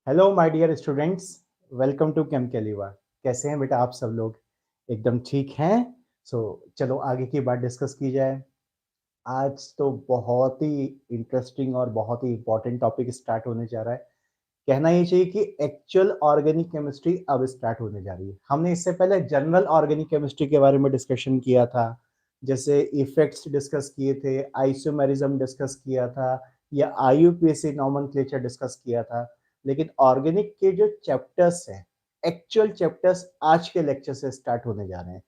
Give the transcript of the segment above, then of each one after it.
Hello my dear students, welcome to chem कैलिवा। कैसे हैं बेटा आप सब लोग? एकदम ठीक हैं। सो चलो आगे की बात डिस्कस की जाए। आज तो बहुत ही इंटरेस्टिंग और बहुत ही इंपॉर्टेंट टॉपिक स्टार्ट होने जा रहा है। कहना ये चाहिए कि एक्चुअल ऑर्गेनिक केमिस्ट्री अब स्टार्ट होने जा रही है। हमने इससे पहले जनरल ऑर्गेनिक केमिस्ट्री के बारे में डिस्कशन किया था, जैसे इफेक्ट्स डिस्कस किए थे, आइसोमेरिज्म डिस्कस किया था या आईयूपीएसी नॉमेनक्लेचर डिस्कस किया था। लेकिन ऑर्गेनिक के जो चैप्टर्स हैं, एक्चुअल चैप्टर्स आज के लेक्चर से स्टार्ट होने जा रहे हैं।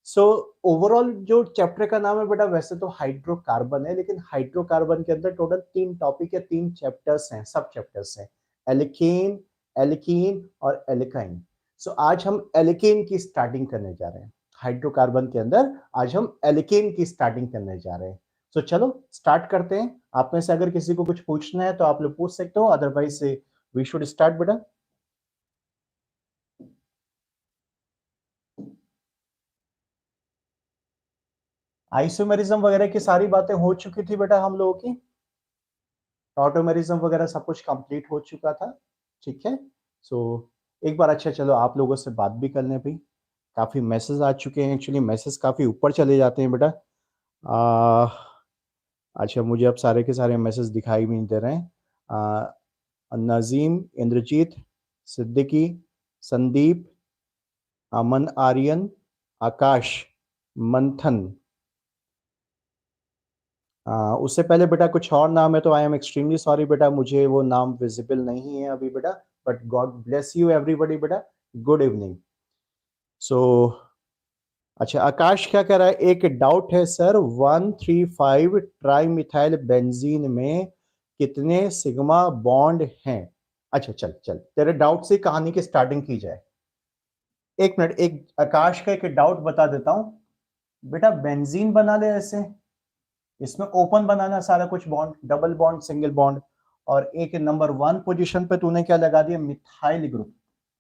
सो ओवरऑल जो चैप्टर का नाम है बेटा, वैसे तो हाइड्रोकार्बन है, लेकिन हाइड्रोकार्बन के अंदर टोटल 3 टॉपिक या 3 चैप्टर्स हैं, सब चैप्टर्स हैं, एल्कीन, एल्कीन और एल्काइन। सो आज हम एल्कीन की स्टार्टिंग करने जा रहे हैं। हाइड्रोकार्बन के अंदर आज हम एल्कीन की स्टार्टिंग करने जा रहे हैं। सो चलो स्टार्ट करते हैं। आप में से अगर किसी को कुछ पूछना है तो आप लोग पूछ सकते हो, अदरवाइज वी शुड स्टार्ट बेटा। आइसोमेरिज्म वगैरह की सारी बातें हो चुकी थी बेटा हम लोगों की। ऑटोमेरिज्म वगैरह सब कुछ कंप्लीट हो चुका था। ठीक है। सो एक बार अच्छा चलो आप लोगों से बात भी कर लें भाई। काफ़ी मैसेज आ चुके हैं, एक्चुअली मैसेज काफ़ी ऊपर चले जाते हैं बेटा। आ, अच्छा मुझे अब सारे के सारे मैसेज दिखाई भी नहीं दे रहे हैं। नज़ीम, इंद्रजीत, सिद्दीकी, संदीप, अमन आर्यन, आकाश, मंथन। उससे पहले बेटा कुछ और नाम है तो आई एम एक्सट्रीमली सॉरी बेटा, मुझे वो नाम विजिबल नहीं है अभी बेटा। But God bless you everybody बेटा। Good evening. सो अच्छा आकाश क्या कह रहा है, एक डाउट है सर, 135 ट्राई मिथाइल बेंजीन में कितने सिग्मा बॉन्ड हैं? अच्छा चल चल तेरे डाउट से कहानी की स्टार्टिंग की जाए। एक मिनट, एक आकाश का एक डाउट बता देता हूं बेटा। बेंजीन बना ले ऐसे, इसमें ओपन बनाना सारा कुछ bond, double bond, single bond. और एक नंबर 1 पोजीशन पे तूने क्या लगा दिया, मिथाइल ग्रुप।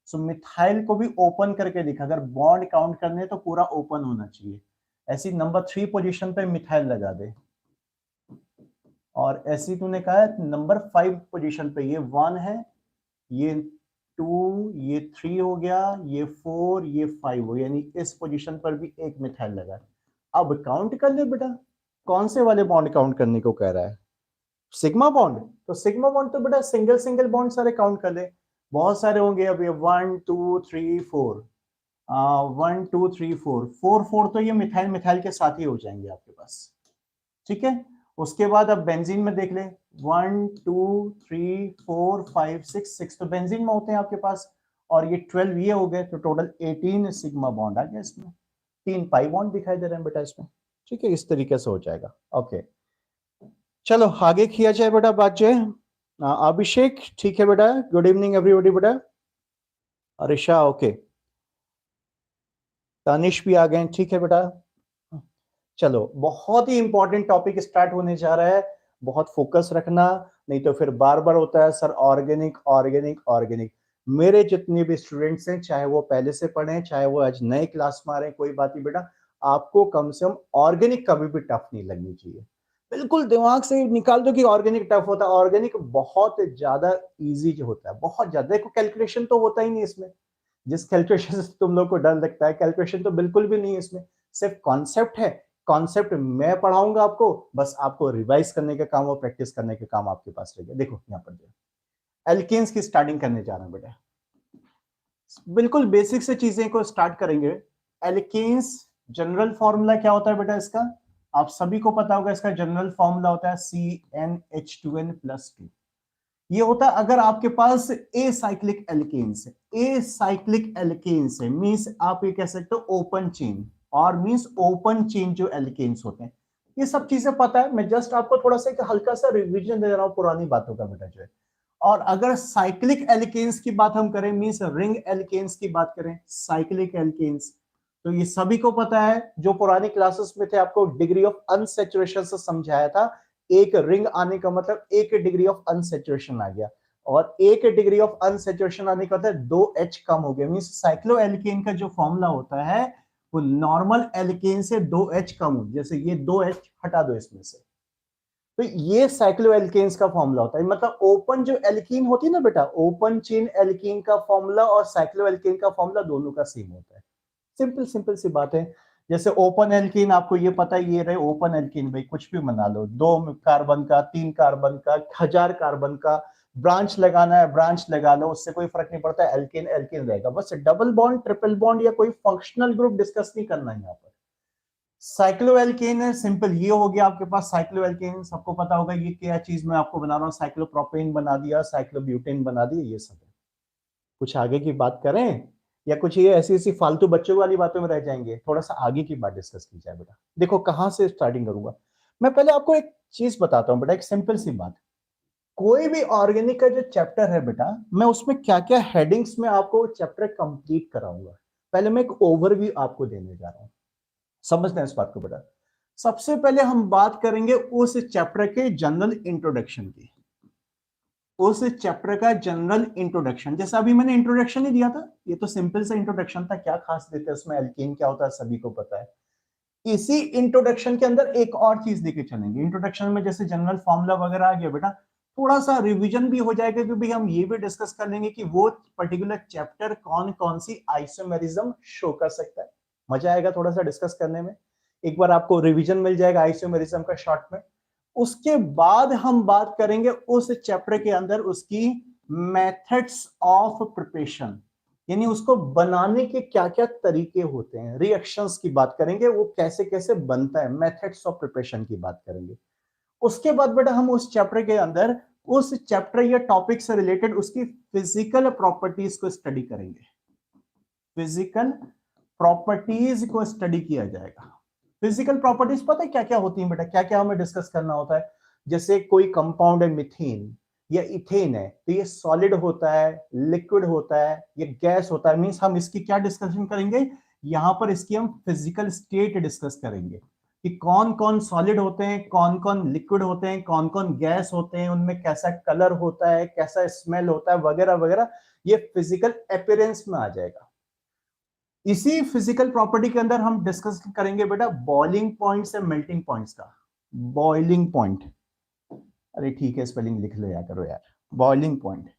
सो मिथाइल को भी ओपन करके लिखा, अगर बॉन्ड काउंट करने तो पूरा ओपन होना चाहिए। ऐसी नंबर 3 पोजीशन पे मिथाइल लगा दे। और ऐसी तूने कहा है नंबर 5 पोजीशन पे ये 1 है, ये 2, ये 3 हो गया, ये 4, ये 5 हो, यानी इस पोजीशन पर भी एक मिथाइल लगा है। अब काउंट कर ले बेटा, कौन से वाले बॉन्ड काउंट करने को कह रहा है? Sigma bond. तो सिग्मा बॉन्ड तो बेटा सिंगल सिंगल बॉन्ड सारे काउंट कर ले, बहुत सारे होंगे। अब ये 1 2 3 4, 1 2 3 4, 4 तो ये मिथाइल मिथाइल के साथ ही हो जाएंगे आपके पास। ठीक है। उसके बाद अब बेंजीन में देख ले, 1 2 3 4 5 6, 6 तो बेंजीन में होते हैं आपके पास। और ये 12 ये हो गए, तो टोटल 18 सिग्मा बॉन्ड आ गया इसमें। 3 पाई बॉन्ड दिखाई दे रहे हैं बेटा इसमें। ठीक है, इस तरीके से हो जाएगा। ओके चलो आगे किया जाए बेटा बात जो है। अभिषेक ठीक है बेटा, गुड इवनिंग एवरीबॉडी बेटा। अरिशा ओके, तनिष भी आ गए, ठीक है बेटा। चलो बहुत ही इंपॉर्टेंट टॉपिक स्टार्ट होने जा रहा है, बहुत फोकस रखना, नहीं तो फिर बार बार होता है सर ऑर्गेनिक ऑर्गेनिक ऑर्गेनिक। मेरे जितने भी स्टूडेंट्स हैं, चाहे वो पहले से पढ़े चाहे वो आज नए क्लास में आ रहे हैं, कोई बात नहीं बेटा, आपको कम से कम ऑर्गेनिक कभी भी टफ नहीं लगनी चाहिए। बिल्कुल दिमाग से निकाल दो कि ऑर्गेनिक टफ होता है, ऑर्गेनिक बहुत ज्यादा इजी जो होता है, बहुत ज्यादा। देखो कैलकुलेशन तो होता ही नहीं इसमें, जिस कैलकुलेशन से तुम लोग को डर लगता है, कैलकुलेशन तो बिल्कुल भी नहीं है इसमें, सिर्फ कॉन्सेप्ट है। कॉन्सेप्ट मैं पढ़ाऊंगा आपको, बस आपको रिवाइज करने का काम और प्रैक्टिस करने का काम आपके पास रहेगा। देखो यहाँ पर जो एल्केन्स की स्टार्टिंग करने जा रहे हैं बेटा, बिल्कुल बेसिक से चीजें को स्टार्ट करेंगे। एल्केन्स जनरल फॉर्मूला क्या होता है बेटा इसका, आप सभी को पता होगा, इसका जनरल फॉर्मूला होता है CnH2n+2। ये होता है अगर आपके पास ए साइक्लिक एल्केन्स है, ए साइक्लिक एल्केन्स है मींस आप ये कह सकते हो ओपन चेन, और मींस ओपन चेन जो एल्केन्स होते हैं। ये सब चीजें पता है, मैं जस्ट आपको थोड़ा सा एक हल्का सा रिवीजन दे रहा हूं पुरानी बातों का बेटा जो है। और अगर साइक्लिक एल्केन्स की बात हम करें, मींस रिंग एल्केन्स की बात करें, साइक्लिक एल्केन्स, तो ये सभी को पता है, जो पुरानी क्लासेस में थे आपको डिग्री ऑफ अनसैचुरेशन से समझाया था। एक रिंग आने का मतलब 1 डिग्री ऑफ अनसैचुरेशन आ गया, और 1 डिग्री ऑफ अनसैचुरेशन आने का मतलब 2H कम हो गया। मींस साइक्लोएल्केन का जो फॉर्मूला होता है वो नॉर्मल एल्केन से 2H कम हो, जैसे ये 2H हटा दो इसमें से, तो ये साइक्लोएल्केन्स का फॉर्मूला होता है, मतलब ओपन जो एल्कीन होती है ना बेटा, ओपन चेन एल्कीन का फॉर्मूला और साइक्लोएल्केन का फॉर्मूला दोनों का सेम होता है। सिंपल सिंपल सी बात है। जैसे ओपन एल्कीन आपको ये पता है, ये रहे ओपन एल्कीन, भाई कुछ भी बना लो, 2 कार्बन का, 3 कार्बन का, 1000 कार्बन का, ब्रांच लगाना है ब्रांच लगा लो, उससे कोई फर्क नहीं पड़ता, एल्कीन एल्कीन रहेगा। बस डबल बॉन्ड ट्रिपल बॉन्ड या कोई फंक्शनल ग्रुप डिस्कस नहीं करना है यहाँ पर। साइक्लोएल्केन है, सिंपल ये हो गया आपके पास साइक्लोएल्केन, सबको पता होगा ये क्या चीज मैं आपको बना रहा हूँ, साइक्लोप्रोपेन बना दिया, साइक्लोब्यूटेन बना दिया, ये सब है। कुछ आगे की बात करें या कुछ ये ऐसी ऐसी फालतू बच्चों वाली बातों में रह जाएंगे, थोड़ा सा आगे की बात डिस्कस की जाए बेटा। देखो कहां से स्टार्टिंग करूंगा मैं, पहले आपको एक चीज बताता हूं बेटा, एक सिंपल सी बात। कोई भी ऑर्गेनिक का जो चैप्टर है बेटा, मैं उसमें क्या क्या हेडिंग्स में आपको चैप्टर कंप्लीट कराऊंगा। पहले मैं एक ओवरव्यू आपको देने जा रहा हूं, समझना है इस बात को बेटा। सबसे पहले हम बात करेंगे उस चैप्टर के जनरल इंट्रोडक्शन की, उस चैप्टर का जनरल इंट्रोडक्शन। जैसा अभी मैंने इंट्रोडक्शन ही दिया था, ये तो सिंपल सा इंट्रोडक्शन था, क्या खास देते हैं उसमें, एल्कीन क्या होता है सभी को पता है। इसी इंट्रोडक्शन के अंदर एक और चीज लेके चलेंगे। इंट्रोडक्शन में जैसे जनरल फॉर्मूला वगैरह आ गया बेटा, थोड़ा सा रिवीजन भी हो जाएगा, क्योंकि हम ये भी डिस्कस कर लेंगे कि वो पर्टिकुलर चैप्टर कौन कौन सी आइसोमेरिज्म शो कर सकता है। मजा आएगा थोड़ा सा डिस्कस करने में, एक बार आपको रिवीजन मिल जाएगा आइसोमेरिज्म का शॉर्ट में। उसके बाद हम बात करेंगे उस चैप्टर के अंदर उसकी मेथड्स ऑफ प्रिपरेशन, यानी उसको बनाने के क्या क्या तरीके होते हैं, रिएक्शंस की बात करेंगे, वो कैसे कैसे बनता है, मेथड्स ऑफ प्रिपरेशन की बात करेंगे। उसके बाद बेटा हम उस चैप्टर के अंदर उस चैप्टर या टॉपिक से रिलेटेड उसकी फिजिकल प्रॉपर्टीज को स्टडी करेंगे, फिजिकल प्रॉपर्टीज को स्टडी किया जाएगा। फिजिकल प्रॉपर्टीज पता है क्या क्या होती है बेटा, क्या क्या हमें डिस्कस करना होता है। जैसे कोई कंपाउंड है मिथेन या इथेन है, तो ये सॉलिड होता है, लिक्विड होता है, ये गैस होता है, मींस हम इसकी क्या डिस्कशन करेंगे यहां पर, इसकी हम फिजिकल स्टेट डिस्कस करेंगे कि कौन कौन सॉलिड होते हैं, कौन कौन लिक्विड होते हैं, कौन कौन गैस होते हैं, उनमें कैसा कलर होता है, कैसा स्मेल होता है, वगैरह वगैरह। ये फिजिकल अपीयरेंस में आ जाएगा। इसी फिजिकल प्रॉपर्टी के अंदर हम डिस्कस करेंगे बेटा बॉइलिंग पॉइंट से मेल्टिंग पॉइंट्स का। बॉइलिंग पॉइंट, अरे ठीक है स्पेलिंग लिख लो या करो यार, बॉइलिंग पॉइंट,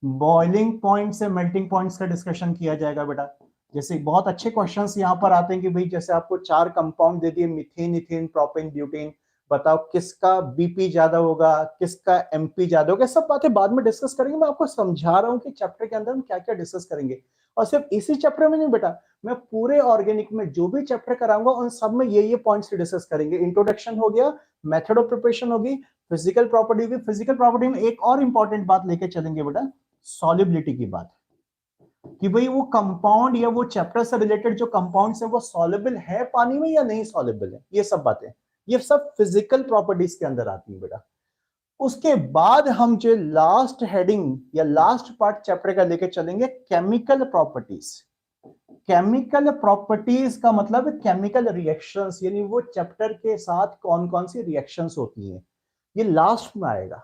बॉइलिंग पॉइंट से मेल्टिंग पॉइंट्स का डिस्कशन किया जाएगा बेटा। जैसे बहुत अच्छे क्वेश्चंस यहाँ पर आते हैं कि भाई जैसे आपको 4 कंपाउंड दे दिए, मीथेन इथेन प्रोपेन ब्यूटेन, बताओ किसका बीपी ज्यादा होगा, किसका एमपी ज्यादा होगा, सब बातें बाद में डिस्कस करेंगे। मैं आपको समझा रहा हूँ कि चैप्टर के अंदर हम क्या क्या डिस्कस करेंगे। और सिर्फ इसी चैप्टर में नहीं बेटा, मैं पूरे ऑर्गेनिक में जो भी चैप्टर कराऊंगा उन सब में ये पॉइंट्स डिस्कस करेंगे। इंट्रोडक्शन हो गया, मेथड ऑफ प्रिपरेशन होगी, फिजिकल प्रॉपर्टी होगी। फिजिकल प्रॉपर्टी में एक और इंपॉर्टेंट बात लेके चलेंगे बेटा, सॉल्युबिलिटी की बात, कि भाई वो कंपाउंड या वो चैप्टर से रिलेटेड जो कंपाउंड्स है वो सॉल्युबल है पानी में या नहीं सॉल्युबल है, ये सब बातें, ये सब फिजिकल प्रॉपर्टीज के अंदर आती है बेटा। उसके बाद हम जो लास्ट हेडिंग या लास्ट पार्ट चैप्टर का लेके चलेंगे, केमिकल प्रॉपर्टीज। केमिकल प्रॉपर्टीज का मतलब केमिकल रिएक्शंस, यानी वो चैप्टर के साथ कौन कौन सी रिएक्शंस होती हैं, ये लास्ट में आएगा।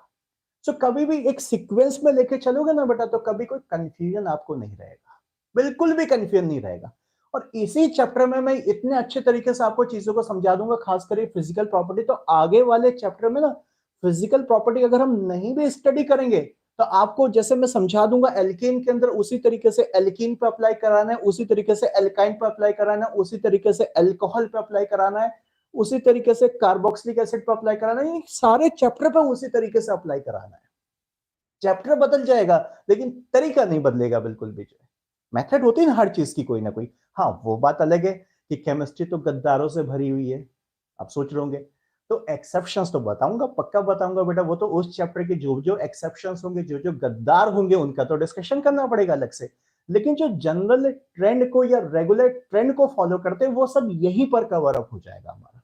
तो कभी भी एक सीक्वेंस में लेके चलोगे ना बेटा, तो कभी कोई कंफ्यूजन आपको नहीं रहेगा, बिल्कुल भी कंफ्यूजन नहीं रहेगा। और इसी चैप्टर में मैं इतने अच्छे तरीके से आपको चीजों को समझा दूंगा, खासकर फिजिकल प्रॉपर्टी। तो आगे वाले चैप्टर में ना फिजिकल प्रॉपर्टी अगर हम नहीं भी स्टडी करेंगे, तो आपको जैसे मैं समझा दूंगा एल्कीन के अंदर, उसी तरीके से एल्कीन पे अप्लाई कराना है, उसी तरीके से एल्काइन पे अप्लाई कराना है, उसी तरीके से एल्कोहल पे अप्लाई कराना है, उसी तरीके से कार्बोक्सिलिक एसिड पे अप्लाई कराना है, सारे चैप्टर पे उसी तरीके से अप्लाई कराना है। चैप्टर बदल जाएगा लेकिन तरीका नहीं बदलेगा बिल्कुल भी। जो मेथड होती है ना हर चीज की कोई ना कोई, हाँ वो बात अलग है कि केमिस्ट्री तो गद्दारों से भरी हुई है, आप सोच रहे होंगे। तो एक्सेप्शंस तो बताऊंगा, पक्का बताऊंगा बेटा, वो तो उस चैप्टर के जो जो एक्सेप्शंस होंगे, जो जो गद्दार होंगे, उनका तो डिस्कशन करना पड़ेगा अलग से। लेकिन जो जनरल ट्रेंड को या रेगुलर ट्रेंड को फॉलो करते हैं, वो सब यहीं पर कवर अप हो जाएगा हमारा।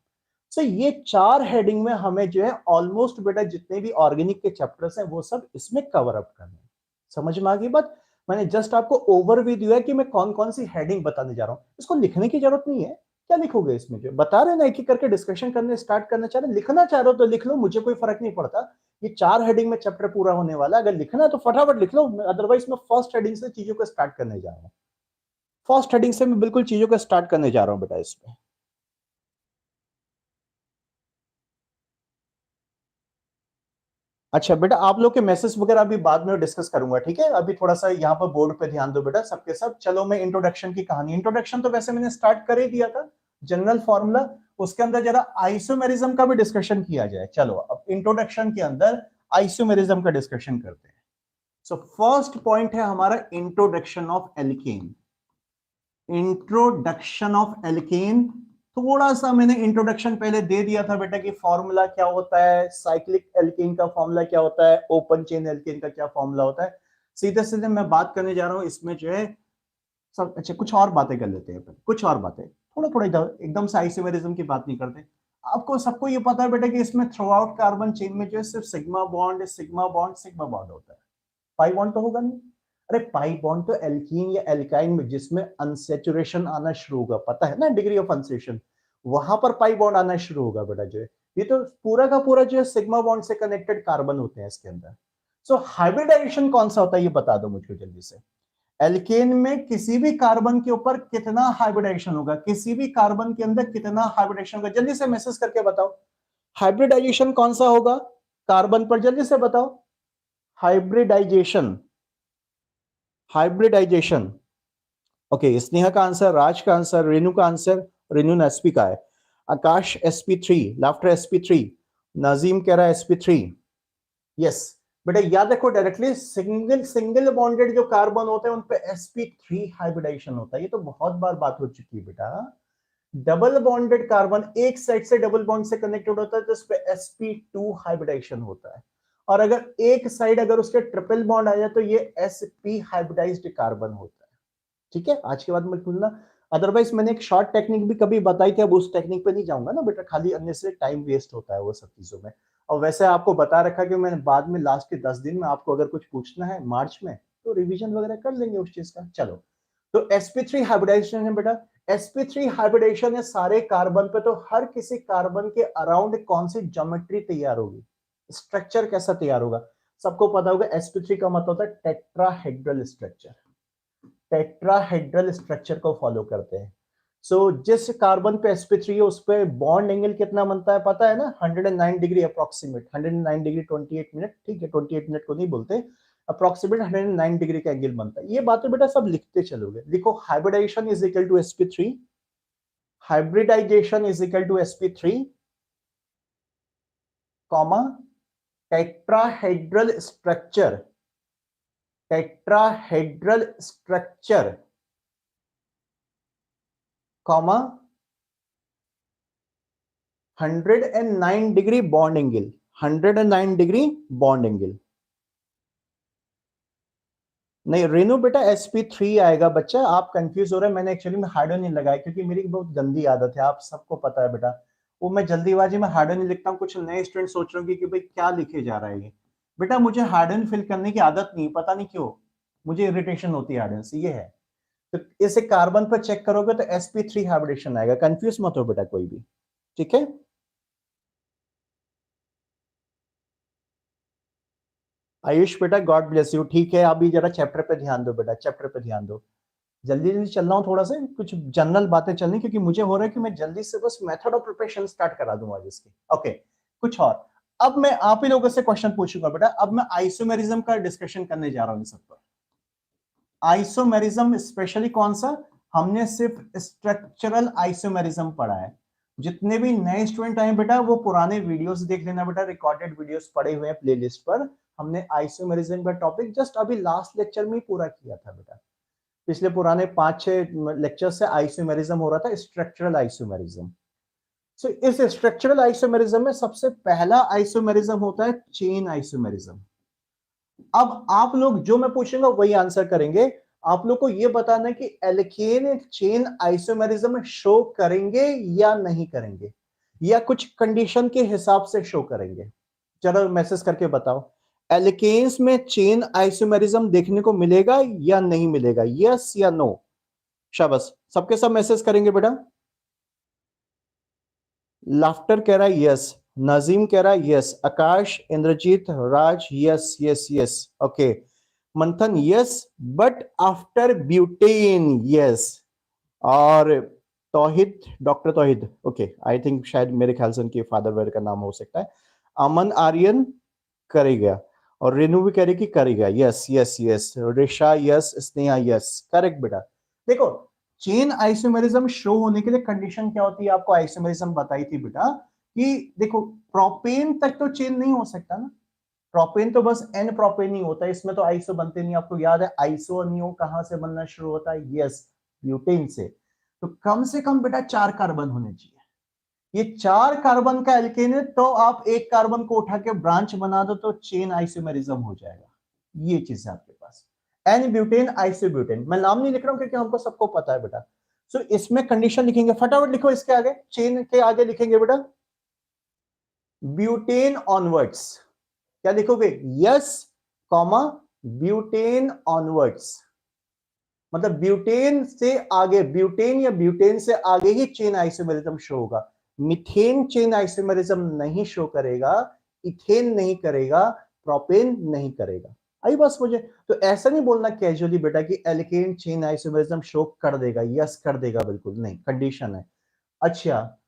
सो ये 4 हेडिंग में हमें जो है ऑलमोस्ट बेटा जितने भी ऑर्गेनिक के चैप्टर्स हैं वो सब इसमें कवर अप करने हैं। समझ में आ गई बात। मैंने जस्ट आपको ओवरव्यू दिया है कि मैं कौन कौन सी हेडिंग बताने जा रहा हूं, इसको लिखने की जरूरत नहीं है। क्या लिखोगे इसमें, जो बता रहे ना एक एक करके डिस्कशन करने स्टार्ट करना चाह रहे, लिखना चाह रहे हो तो लिख लो, मुझे कोई फर्क नहीं पड़ता। ये 4 हेडिंग में चैप्टर पूरा होने वाला है, अगर लिखना है तो फटाफट लिख लो, अदरवाइज मैं फर्स्ट हेडिंग से चीजों को स्टार्ट करने जा रहा हूँ। फर्स्ट हेडिंग से मैं बिल्कुल चीजों को स्टार्ट करने जा रहा हूँ बेटा इसमें। अच्छा बेटा, आप लोग के मैसेज वगैरह अभी बाद में डिस्कस करूंगा, ठीक है? अभी थोड़ा सा यहाँ पर बोर्ड पे ध्यान दो बेटा सबके सब। चलो मैं इंट्रोडक्शन की कहानी, इंट्रोडक्शन तो वैसे मैंने स्टार्ट कर ही दिया था, जनरल फॉर्मूला, उसके अंदर जरा आइसोमेरिज्म का भी डिस्कशन किया जाए। चलो अब इंट्रोडक्शन के अंदर आइसोमेरिज्म का डिस्कशन करते हैं। सो फर्स्ट पॉइंट है हमारा introduction of alkene. Introduction of alkene, थोड़ा सा मैंने इंट्रोडक्शन पहले दे दिया था बेटा कि फॉर्मूला क्या होता है, साइक्लिक एल्केन का फॉर्मूला क्या होता है, ओपन चेन एल्केन का क्या फॉर्मूला होता है। सीधे सीधे मैं बात करने जा रहा हूं इसमें जो है सब। अच्छा कुछ और बातें कर लेते हैं, कुछ और बातें, थोड़ा थोड़ा इधर, एकदम से आइसोमेरिज्म की बात नहीं करते। आपको सबको ये पता है बेटा कि इसमें थ्रू आउट कार्बन चेन में जो है सिर्फ sigma bond sigma bond sigma bond होता है, पाई बॉन्ड तो होगा नहीं। अरे पाई बॉन्ड तो एल्कीन या एल्काइन में जिसमें अनसेचुरेशन आना शुरू होगा, पता है ना, डिग्री ऑफ अनसेचुरेशन, वहां पर पाई बॉन्ड आना शुरू होगा बेटा जो है। ये तो पूरा का पूरा जो है सिग्मा बॉन्ड से कनेक्टेड कार्बन होते हैं इसके अंदर। सो हाइब्रिडाइजेशन कौन सा होता है ये बता दो मुझको जल्दी से। एल्केन में किसी भी कार्बन के ऊपर कितना हाइब्रिडाइजेशन होगा, किसी भी कार्बन के अंदर कितना हाइब्रिडाइजेशन होगा, जल्दी से मैसेज करके बताओ। हाइब्रिडाइजेशन कौन सा होगा कार्बन पर, जल्दी से बताओ। Hybridisation, hybridisation. ओके, स्नेहा का आंसर, राज का आंसर, रेनू का आंसर, रेनू ने एसपी का है। आकाश sp3, लाफ्टर sp3, नाजीम कह रहा है sp3। यस बेटा, याद रखो डायरेक्टली सिंगल सिंगल बॉन्डेड जो कार्बन होते हैं उन पे sp3 हाइब्रिडाइजेशन होता है। ये तो बहुत बार बात हो चुकी है बेटा। डबल बॉन्डेड कार्बन एक साइड से डबल बॉन्ड से कनेक्टेड होता है तो उस पे sp2 हाइब्रिडाइजेशन होता है। और अगर एक साइड अगर उसके ट्रिपल बॉन्ड आ जाए तो ये sp हाइब्रिडाइज्ड कार्बन होता है। ठीक है, आज के बाद मत भूलना। अदरवाइज मैंने एक शॉर्ट टेक्निक भी कभी बताई थी, अब उस टेक्निक पे नहीं जाऊंगा ना बेटा, खाली अन्य से टाइम वेस्ट होता है वो सब चीजों में। और वैसे आपको बता रखा कि मैंने बाद में लास्ट के 10 दिन में आपको अगर कुछ पूछना है मार्च में तो रिवीजन वगैरह कर लेंगे उस चीज का। चलो, तो sp3 हाइब्रिडाइजेशन है बेटा। sp3 हाइब्रिडाइजेशन है सारे कार्बन पे, तो हर किसी कार्बन के अराउंड कौन सी ज्योमेट्री तैयार होगी, स्ट्रक्चर कैसा तैयार होगा। सबको पता होगा sp3 का मतलब होता है टेट्राहेड्रल स्ट्रक्चर, टेट्राहेड्रल स्ट्रक्चर को फॉलो करते हैं। सो जिस कार्बन पे sp3 है उस पे बॉन्ड एंगल कितना बनता है पता है ना, 109 डिग्री अप्रोक्सीमेट, 109 डिग्री 28 मिनट, ठीक है 28 मिनट को नहीं बोलते, अप्रोक्सीमेट 109 डिग्री का एंगल बनता है। ये बातें बेटा सब लिखते चलोगे। लिखो hybridization is equal to sp3, hybridization is equal to sp3 comma tetrahedral structure, tetrahedral structure comma 109 degree bond angle, 109 degree bond angle. नहीं रेनू बेटा sp3 आएगा बच्चा, आप कंफ्यूज हो रहे हैं। मैंने एक्चुअली में हार्डो नहीं लगाया क्योंकि मेरी बहुत गंदी आदत है, आप सबको पता है बेटा, वो मैं जल्दीबाजी में हार्डो नहीं लिखता हूँ। कुछ नए स्टूडेंट सोच रहे होंगे कि भाई क्या लिखे जा रहा है ये। बेटा मुझे हार्डन फिल करने की आदत नहीं, पता नहीं क्यों मुझे इरिटेशन होती है हार्डन से, ये है। तो इसे कार्बन पर चेक करोगे तो sp3 हाइब्रिडेशन आएगा, कंफ्यूज मत हो बेटा कोई भी, ठीक है। आयुष बेटा गॉड ब्लेस यू, ठीक है अभी जरा चैप्टर पे ध्यान दो बेटा, चैप्टर पे ध्यान दो। जल्दी जल्दी चल रहा हूँ थोड़ा सा, कुछ जनरल बातें चलनी क्योंकि मुझे हो रहा है कि मैं जल्दी से बस मेथड ऑफ प्रिपरेशन स्टार्ट करा दूं आज इसकी। ओके, कुछ और। अब मैं आप ही लोगों से क्वेश्चन पूछूंगा बेटा, अब मैं आइसोमेरिज्म का डिस्कशन करने जा रहा हूं इन सब पर। आइसोमेरिज्म स्पेशली कौन सा, हमने सिर्फ स्ट्रक्चरल आइसोमेरिज्म पढ़ा है। जितने भी नए स्टूडेंट आए बेटा वो पुराने वीडियोस देख लेना बेटा, रिकॉर्डेड वीडियोस पड़े हुए हैं प्लेलिस्ट पर। हमने आइसोमेरिज्म का टॉपिक जस्ट अभी लास्ट लेक्चर में ही पूरा किया था बेटा। पिछले पुराने 5-6 लेक्चर से आइसोमेरिज्म हो रहा था, स्ट्रक्चरल आइसोमेरिज्म। सो इस स्ट्रक्चरल आइसोमेरिज्म में सबसे पहला आइसोमेरिज्म होता है चेन आइसोमेरिज्म। अब आप लोग जो मैं पूछूंगा वही आंसर करेंगे। आप लोग को यह बताना है कि एल्केन चेन आइसोमेरिज्म शो करेंगे या नहीं करेंगे, या कुछ कंडीशन के हिसाब से शो करेंगे। जरा मैसेज करके बताओ, एल्केन्स में चेन आइसोमेरिज्म देखने को मिलेगा या नहीं मिलेगा, यस या नो। शाबाश, सबके सब मैसेज करेंगे बेटा। लाफ्टर कह रहा है यस, नजीम कह रहा है yes, Akash, Indrajeet, Raj yes yes yes, okay. Manthan yes, but after butane yes. और Tauhid, doctor Tauhid, okay I think शायद मेरे ख्याल से उनके फादर वेयर का नाम हो सकता है। अमन आर्यन करेगा, और रेनू भी कह रही कि करेगा। Yes yes yes, Risha yes, Sneha yes, correct बेटा। देखो चेन आइसोमेरिज्म शो होने के लिए कंडीशन क्या होती है, आपको आइसोमेरिज्म बताई थी बेटा कि देखो प्रोपेन तक तो चेन नहीं हो सकता ना, प्रोपेन तो बस एन प्रोपेन ही होता है, इसमें तो आइसो बनते नहीं। आपको याद है आइसो अनियो कहां से बनना शुरू होता है, यस ब्यूटेन से। तो कम से कम बेटा 4 कार्बन होने चाहिए, ये 4 कार्बन का एल्केन है, तो आप एक कार्बन को उठा के ब्रांच बना दो तो चेन आइसोमेरिज्म हो जाएगा। ये चीज है आपके पास, एन ब्यूटेन आइसोब्यूटेन। मैं नाम नहीं लिख रहा हूं क्योंकि हमको सबको पता है बेटा। सो इसमें कंडीशन लिखेंगे, फटाफट लिखो इसके आगे, चेन के आगे लिखेंगे बेटा ब्यूटेन ऑनवर्ड्स। क्या लिखोगे, यस कॉमा ब्यूटेन ऑनवर्ड्स, मतलब ब्यूटेन से आगे, ब्यूटेन या ब्यूटेन से आगे ही चेन आइसोमेरिज्म शो होगा। मिथेन चेन आइसोमेरिज्म नहीं शो करेगा, इथेन नहीं करेगा, प्रोपेन नहीं करेगा। आई बस मुझे तो ऐसा नहीं बोलना कैजुअली बेटा कि एल्केन चेन आइसोमेरिज्म शो कर देगा, यस कर देगा, बिल्कुल नहीं, कंडीशन है। अच्छा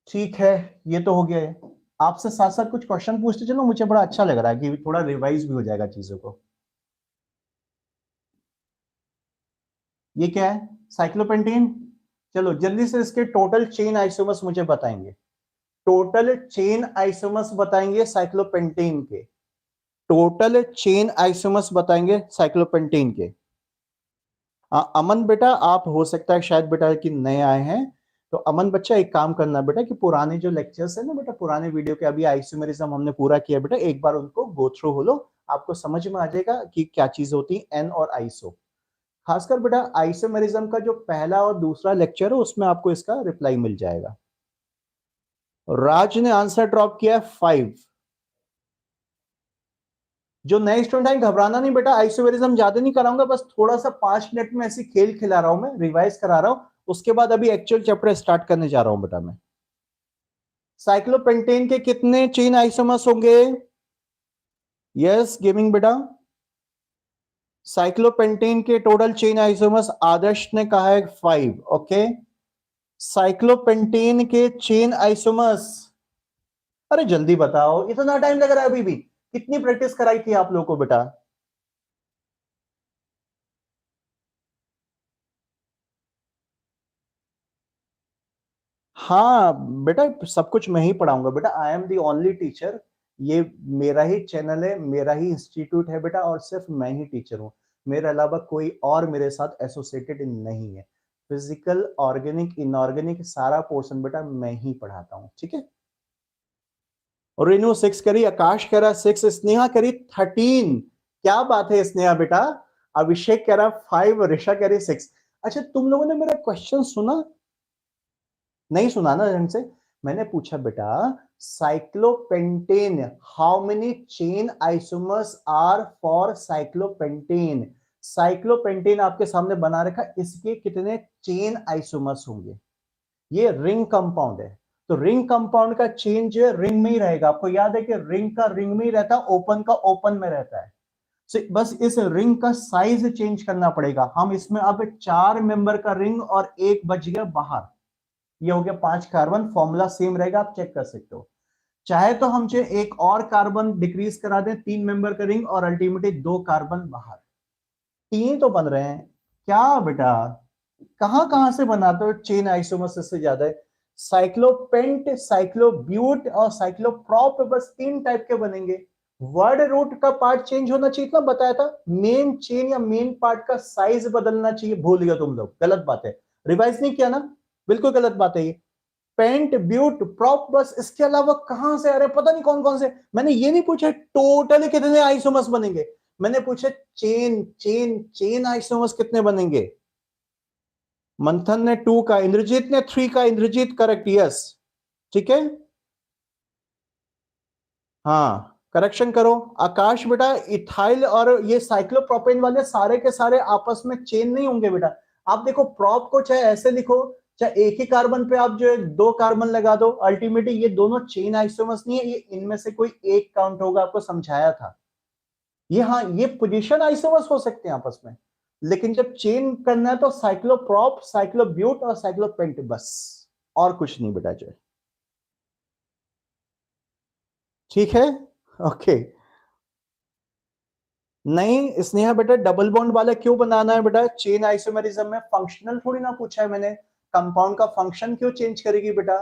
ठीक है, ये तो हो गया है। आपसे साथ साथ कुछ क्वेश्चन पूछते चलो, मुझे बड़ा अच्छा लग रहा है कि थोड़ा रिवाइज भी हो जाएगा चीजों को। ये क्या है, साइक्लोपेंटेन। चलो जल्दी से इसके टोटल चेन आइसोमर्स मुझे बताएंगे, टोटल चेन आइसोमर्स बताएंगे साइक्लोपेंटेन के, टोटल चेन आइसोमर्स बताएंगे साइक्लोपेंटेन के। अमन बेटा आप हो सकता है शायद बेटा कि नए आए हैं, तो अमन बच्चा एक काम करना बेटा कि पुराने जो लेक्चर्स है ना बेटा, पुराने वीडियो के, अभी आइसोमेरिज्म हमने पूरा किया बेटा, एक बार उनको गो थ्रू हो लो, आपको समझ में आ जाएगा कि क्या चीज होती है एन और आइसो। खासकर बेटा आइसोमेरिज्म का जो पहला और दूसरा लेक्चर है उसमें आपको इसका रिप्लाई मिल जाएगा। राज ने आंसर ड्रॉप किया 5। जो नए स्टूडेंट है घबराना नहीं बेटा, आइसोमेरिज्म ज्यादा नहीं कराऊंगा, बस थोड़ा सा 5 मिनट में ऐसी खेल खिला रहा हूं, मैं रिवाइज करा रहा हूं, उसके बाद अभी एक्चुअल चैप्टर स्टार्ट करने जा रहा हूं बेटा मैं। साइक्लोपेंटेन के कितने चेन आइसोमर्स होंगे, यस गेमिंग बेटा, साइक्लोपेंटेन के टोटल चेन आइसोमर्स आदर्श ने कहा है 5, ओके। साइक्लोपेंटेन के चेन आइसोमर्स, अरे जल्दी बताओ, इतना टाइम लग रहा है अभी भी, कितनी प्रैक्टिस कराई थी आप लोगों को बेटा। हाँ बेटा सब कुछ मैं ही पढ़ाऊंगा बेटा, I am the only teacher, ये मेरा ही चैनल है, मेरा ही इंस्टीट्यूट है बेटा, और सिर्फ मैं ही टीचर हूँ, मेरे अलावा कोई और मेरे साथ एसोसिएटेड नहीं है। फिजिकल ऑर्गेनिक इनऑर्गेनिक सारा पोर्शन बेटा मैं ही पढ़ाता हूँ, ठीक है। और रेनू 6 करी, आकाश कह रहा 6, स्नेहा करी 13, क्या बात है स्नेहा बेटा। अभिषेक कह रहा 5, ऋषा कह रही 6। अच्छा तुम लोगों ने मेरा क्वेश्चन सुना, नहीं सुना ना ढंग से। मैंने पूछा बेटा cyclopentane, how many chain isomers are for cyclopentane, cyclopentane आपके सामने बना रखा, इसके कितने चेन आइसोमर्स होंगे। ये रिंग कंपाउंड है, तो रिंग कंपाउंड का चेन जो है रिंग में ही रहेगा, आपको याद है कि रिंग का रिंग में ही रहता है, ओपन का ओपन में रहता है। बस इस रिंग का साइज चेंज करना पड़ेगा। हम इसमें अब 4 मेंबर का रिंग और एक बच गया बाहर, ये हो गया 5 कार्बन, फॉर्मूला सेम रहेगा, आप चेक कर सकते हो। चाहे तो हम जो एक और कार्बन डिक्रीज करा दें, 3 मेंबर का रिंग, और अल्टीमेटली 2 कार्बन बाहर, 3 तो बन रहे हैं। क्या बेटा कहां कहां से बनाते हो चेन आइसोमर्स, इससे ज्यादा है। साइक्लोपेंट, साइक्लोब्यूट और साइक्लोप्रोप, बस 3 टाइप के बनेंगे। वर्ड रूट का पार्ट चेंज होना चाहिए, इतना बताया था। मेन चेन या मेन पार्ट का साइज बदलना चाहिए, भूल गया तुम लोग, गलत बात है, रिवाइज नहीं किया ना, बिल्कुल गलत बात है ये। पेंट ब्यूट प्रॉप, बस इसके अलावा कहां से, अरे पता नहीं कौन कौन से। मैंने ये नहीं पूछा टोटल कितने आइसोमर्स बनेंगे, मैंने पूछा चेन चेन चेन आइसोमर्स कितने बनेंगे। मंथन ने 2 का, इंद्रजीत ने 3 का, इंद्रजीत करेक्ट, यस ठीक है। हाँ करेक्शन करो। आकाश बेटा इथाइल और ये साइक्लोप्रोपेन वाले सारे के सारे आपस में चेन नहीं होंगे बेटा। आप देखो प्रॉप को चाहे ऐसे लिखो, चाहे एक ही कार्बन पे आप जो है 2 कार्बन लगा दो, अल्टीमेटली ये दोनों चेन आइसोमर्स नहीं है, ये इनमें से कोई एक काउंट होगा, आपको समझाया था ये। हाँ ये पोजीशन आइसोमर्स हो सकते हैं आपस में, लेकिन जब चेन करना है तो साइक्लोप्रोप, साइक्लोब्यूट और साइक्लोपेंट, बस और कुछ नहीं बेटा जो है, ठीक है। ओके नहीं स्नेहा बेटा, डबल बॉन्ड वाला क्यों बनाना है बेटा? चेन आइसोमेरिज्म में फंक्शनल थोड़ी ना पूछा है मैंने, कंपाउंड का फंक्शन क्यों चेंज करेगी बेटा?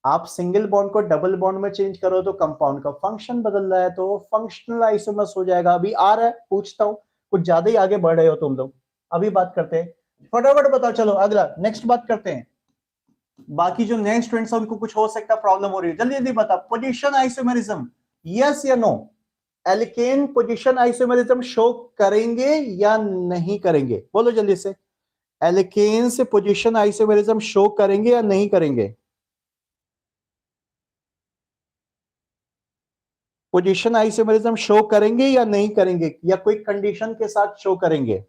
आप सिंगल बॉन्ड को डबल बॉन्ड में चेंज करो तो कंपाउंड का फंक्शन बदल रहा है, तो फंक्शनल आइसोमर्स हो जाएगा। अभी आ रहा है, पूछता हूं, कुछ ज्यादा ही आगे बढ़ रहे हो तुम लोग। अभी बात करते हैं, फटाफट बताओ, चलो अगला नेक्स्ट बात करते हैं। बाकी जो नए स्टूडेंट्स हैं उनको कुछ हो सकता है प्रॉब्लम हो रही है, जल्दी जल्दी बता। पोजीशन आइसोमेरिज्म, यस या no? Alkane position isomerism show करेंगे या नहीं करेंगे? बोलो जल्दी से, एल्केन से पोजीशन आइसोमेरिज्म शो करेंगे या नहीं करेंगे? पोजीशन आइसोमेरिज्म शो करेंगे या नहीं करेंगे, या कोई कंडीशन के साथ शो करेंगे?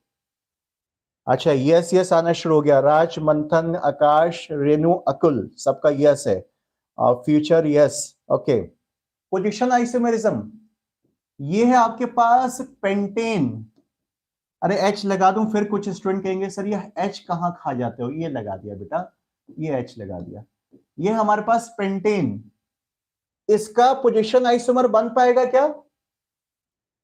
अच्छा यस यस आना शुरू हो गया। राज, मंथन, आकाश, रेणु, अकुल, सबका यस है। Future yes. Okay, position isomerism ये है आपके पास पेंटेन। अरे एच लगा दूं, फिर कुछ स्टूडेंट कहेंगे सर ये एच कहां खा जाते हो, ये लगा दिया बेटा, ये एच लगा दिया। ये हमारे पास पेंटेन, इसका पोजीशन आइसोमर बन पाएगा क्या?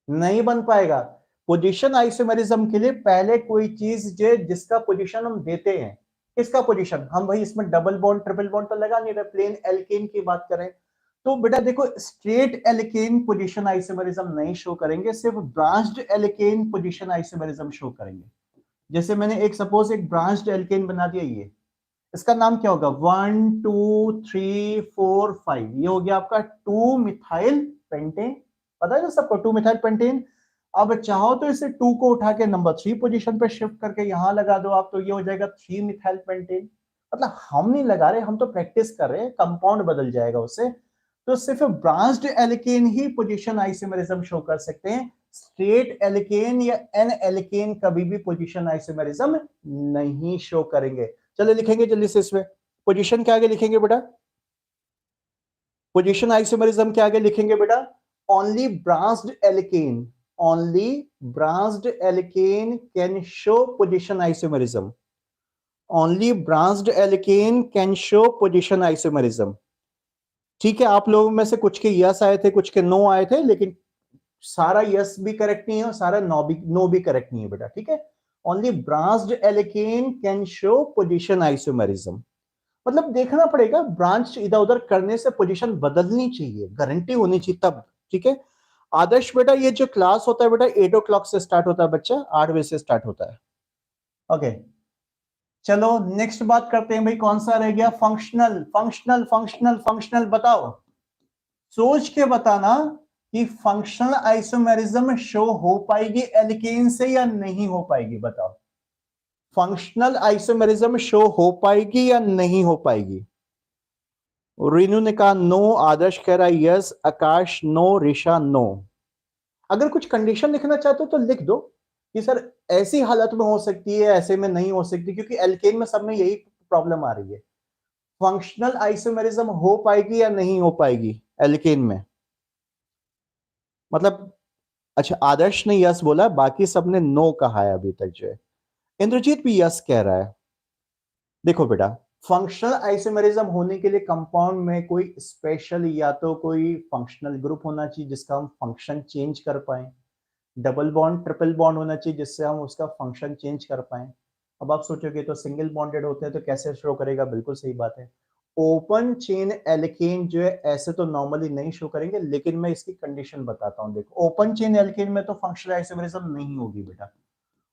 नहीं बन पाएगा। पोजीशन आइसोमेरिज्म के लिए पहले कोई चीज जो जिसका पोजीशन हम देते हैं, किसका पोजीशन, हम भाई इसमें डबल बॉन्ड ट्रिपल बॉन्ड तो लगा नहीं रहे, प्लेन एल्केन की बात करें तो बेटा देखो स्ट्रेट एल्केन पोजीशन आइसोमेरिज्म नहीं शो करेंगे, सिर्फ branched alkane position isomerism show करेंगे। जैसे मैंने एक सपोज एक ब्रांच्ड एल्केन बना दिया, ये इसका नाम क्या होगा, 1 2 3 4 5, ये हो गया आपका 2 मिथाइल पेंटेन। पता है ना सबको 2 मिथाइल पेंटेन। अब चाहो तो इसे 2 को उठा के नंबर 3 पोजीशन पे शिफ्ट करके यहां लगा दो आप, तो ये हो जाएगा 3 मिथाइल पेंटेन। मतलब हम नहीं लगा रहे, हम तो प्रैक्टिस कर रहे हैं, कंपाउंड बदल जाएगा उससे। तो सिर्फ ब्रांच्ड एल्केन ही पोजीशन आइसोमेरिज्म शो कर सकते हैं, स्ट्रेट एल्केन या एन एल्केन कभी भी पोजीशन आइसोमेरिज्म नहीं शो करेंगे। चलो लिखेंगे जल्दी से इसमें, पोजीशन के आगे लिखेंगे बेटा, पोजीशन आइसोमेरिज्म के आगे लिखेंगे बेटा, only branched alkane, only branched alkane can show position isomerism, only branched alkane can show position isomerism. ठीक है, आप लोगों में से कुछ के यस आए थे, कुछ के नो आए थे, लेकिन सारा यस भी करेक्ट नहीं है और सारा नो भी करेक्ट नहीं है बेटा, ठीक है। Only branched alkane can show position isomerism, मतलब देखना पड़ेगा, ब्रांच इधर उधर करने से पोजीशन बदलनी चाहिए, गारंटी होनी चाहिए तब, ठीक है। आदर्श बेटा ये जो क्लास होता है बेटा 8 o'clock से स्टार्ट होता है बच्चा, 8 बजे से स्टार्ट होता है। ओके चलो नेक्स्ट बात करते हैं भाई, कौन सा रह गया, फंक्शनल फंक्शनल फंक्शनल फंक्शनल। बताओ, सोच के बताना कि फंक्शनल आइसोमेरिज्म शो हो पाएगी एल्केन से या नहीं हो पाएगी, बताओ। फंक्शनल आइसोमेरिज्म शो हो पाएगी या नहीं हो पाएगी? रीनू ने कहा नो, आदर्श कह रहा है यस, आकाश नो, ऋषा नो। अगर कुछ कंडीशन लिखना चाहते हो तो लिख दो कि सर ऐसी हालत में हो सकती है, ऐसे में नहीं हो सकती, क्योंकि एल्केन में सब में यही प्रॉब्लम आ रही है। फंक्शनल आइसोमेरिज्म हो पाएगी या नहीं हो पाएगी एल्केन में, मतलब अच्छा आदर्श ने यस बोला, बाकी सबने नो कहा है अभी तक जो है। इंद्रजीत भी यस कह रहा है। देखो बेटा, फंक्शनल आइसोमेरिज्म होने के लिए कंपाउंड में कोई स्पेशल या तो कोई फंक्शनल ग्रुप होना चाहिए जिसका हम फंक्शन चेंज कर पाए, डबल बॉन्ड ट्रिपल बॉन्ड होना चाहिए जिससे हम उसका फंक्शन चेंज कर पाए। अब आप सोचोगे तो सिंगल बॉन्डेड होते हैं तो कैसे शो करेगा, बिल्कुल सही बात है। ओपन चेन एल्केन जो है ऐसे तो नॉर्मली नहीं शो करेंगे, लेकिन मैं इसकी कंडीशन बताता हूं। देखो ओपन चेन एल्केन में तो फंक्शनल आइसोमेरिज्म नहीं होगी बेटा,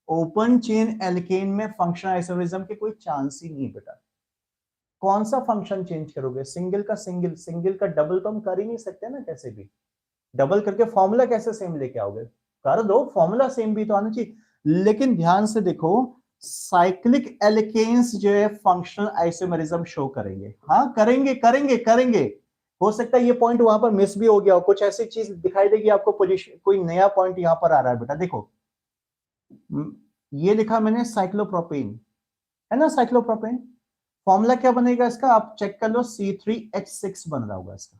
ओपन चेन एल्केन में फंक्शनल आइसोमेरिज्म के कोई चांस ही नहीं बेटा। कौन सा फंक्शन चेंज करोगे, सिंगल का सिंगल, सिंगल का डबल तो हम कर ही नहीं सकते ना, कैसे भी डबल करके फॉर्मूला कैसे सेम लेके आओगे, कर दो फॉर्मूला सेम भी तो आना चाहिए। लेकिन ध्यान से देखो, साइक्लिक एल्केन्स जो है फंक्शनल आइसोमेरिज्म शो करेंगे, हाँ करेंगे करेंगे करेंगे। हो सकता है ये पॉइंट वहां पर मिस भी हो गया हो, कुछ ऐसी चीज दिखाई देगी आपको, पोजीशन कोई नया पॉइंट यहां पर आ रहा है बेटा। देखो ये लिखा मैंने साइक्लोप्रोपेन, है ना, साइक्लोप्रोपेन। फॉर्मूला क्या बनेगा इसका, आप चेक कर लो, C3H6 बन रहा होगा इसका।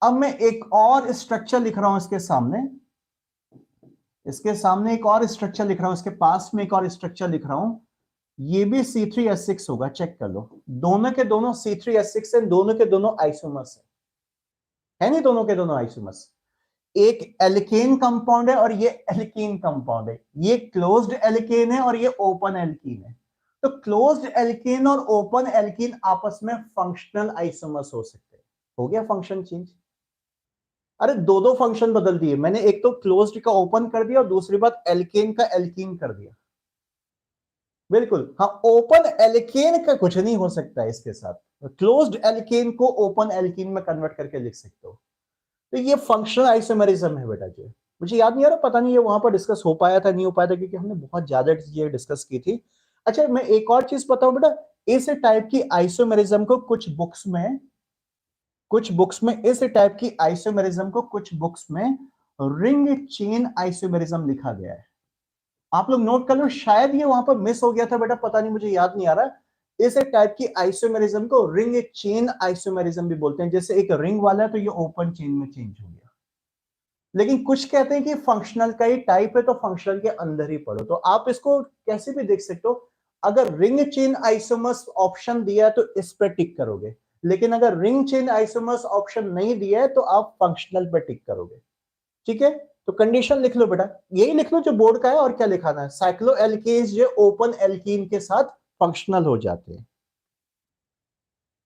अब मैं एक और स्ट्रक्चर लिख रहा हूं इसके सामने, इसके सामने एक और स्ट्रक्चर लिख रहा हूं, इसके पास में एक और स्ट्रक्चर लिख रहा हूं, ये भी C3H6 होगा, चेक कर लो। दोनों के दोनों C3H6 है, दोनों के दोनों आइसोमर्स है। है नहीं, दोनों के दोनों आइसोमर्स। एक एल्केन कंपाउंड है और ये एल्कीन कंपाउंड है, ये क्लोज्ड एल्केन है और ये ओपन एल्कीन है। तो क्लोज्ड एल्केन और ओपन एल्कीन आपस में फंक्शनल आइसोमर्स हो सकते हैं। हो गया फंक्शन चेंज। अरे दो दो फंक्शन बदल दिए मैंने, एक तो क्लोज्ड का ओपन कर दिया और दूसरी बात एल्केन का एल्कीन कर दिया। बिल्कुल हाँ, ओपन एल्केन का कुछ नहीं हो सकता है इसके साथ, क्लोज्ड एल्केन को ओपन एल्कीन में कन्वर्ट करके लिख सकते हो। तो ये फंक्शनल आइसोमेरिज्म है बेटा जी। मुझे याद नहीं आ रहा, पता नहीं ये वहां पर डिस्कस हो पाया था नहीं हो पाया था, क्योंकि हमने बहुत ज्यादा चीजें डिस्कस की थी। अच्छा मैं एक और चीज बताऊं बेटा, इस टाइप की आइसोमेरिज्म को कुछ बुक्स में इस टाइप की आइसोमेरिज्म को कुछ बुक्स में रिंग चेन आइसोमेरिज्म लिखा गया है। आप लोग नोट कर लो, शायद ये वहां पर मिस हो गया था बेटा, पता नहीं, मुझे याद नहीं आ रहा। इस टाइप की आइसोमेरिज्म को रिंग चेन आइसोमेरिज्म भी बोलते हैं। जैसे एक रिंग वाला है तो ये ओपन चेन में चेंज हो गया। लेकिन कुछ कहते हैं कि फंक्शनल का ही टाइप है तो फंक्शनल के अंदर ही पढ़ो। तो आप इसको कैसे भी देख सकते हो, अगर रिंग चेन आइसोमर्स ऑप्शन दिया है तो इस पर टिक करोगे, लेकिन अगर रिंग चेन आइसोमर्स ऑप्शन नहीं दिया है तो आप फंक्शनल पर टिक करोगे। ठीक है, तो कंडीशन लिख लो बेटा, यही लिख लो जो बोर्ड का है, और क्या लिखाना है, साइक्लो एल्केन्स जो ओपन एल्कीन के साथ फंक्शनल हो जाते हैं।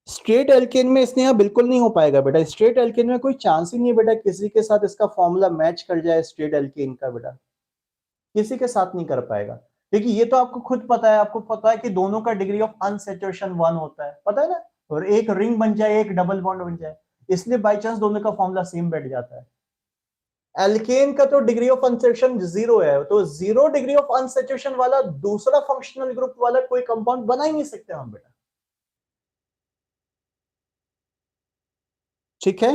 स्ट्रेट एल्केन में स्नेहा बिल्कुल नहीं हो पाएगा बेटा, स्ट्रेट एल्केन में कोई चांस ही नहीं बेटा किसी के साथ इसका फॉर्मूला मैच कर जाए स्ट्रेट एल्केन का बेटा, किसी के साथ नहीं कर पाएगा। क्योंकि ये तो आपको खुद पता है, आपको पता है कि दोनों का डिग्री ऑफ अनसैचुरेशन 1 होता है, पता है ना, और एक रिंग बन जाए एक डबल बॉन्ड बन जाए, इसलिए बाई चांस दोनों का फॉर्मूला सेम बैठ जाता है। एल्केन का तो डिग्री ऑफ अनसैचुरेशन 0 है, तो 0 डिग्री ऑफ अनसैचुरेशन वाला दूसरा फंक्शनल ग्रुप वाला कोई कंपाउंड बना ही नहीं सकते हम बेटा। ठीक है,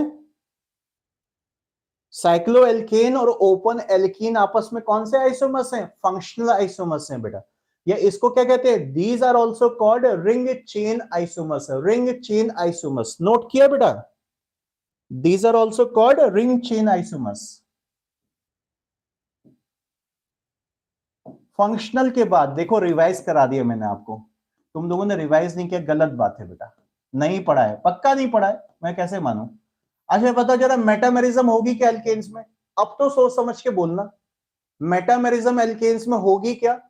साइक्लोएल्केन और ओपन एल्कीन आपस में कौन से आइसोमर्स हैं, फंक्शनल आइसोमर्स हैं बेटा। या इसको क्या कहते हैं, these are also called ring chain isomers, ring chain isomers, note किया बेटा, these are also called ring chain isomers. Functional के बाद देखो रिवाइज करा दिया मैंने आपको, तुम लोगों ने रिवाइज नहीं किया, गलत बात है बेटा, नहीं पढ़ा है, पक्का नहीं पढ़ा है, मैं कैसे मानूं। अच्छा बताओ जरा, मेटामेरिज्म होगी क्या एल्केन्स में, अब तो सोच समझ के बोलना, मेटामेरिज्म एल्केन्स में होगी क्या,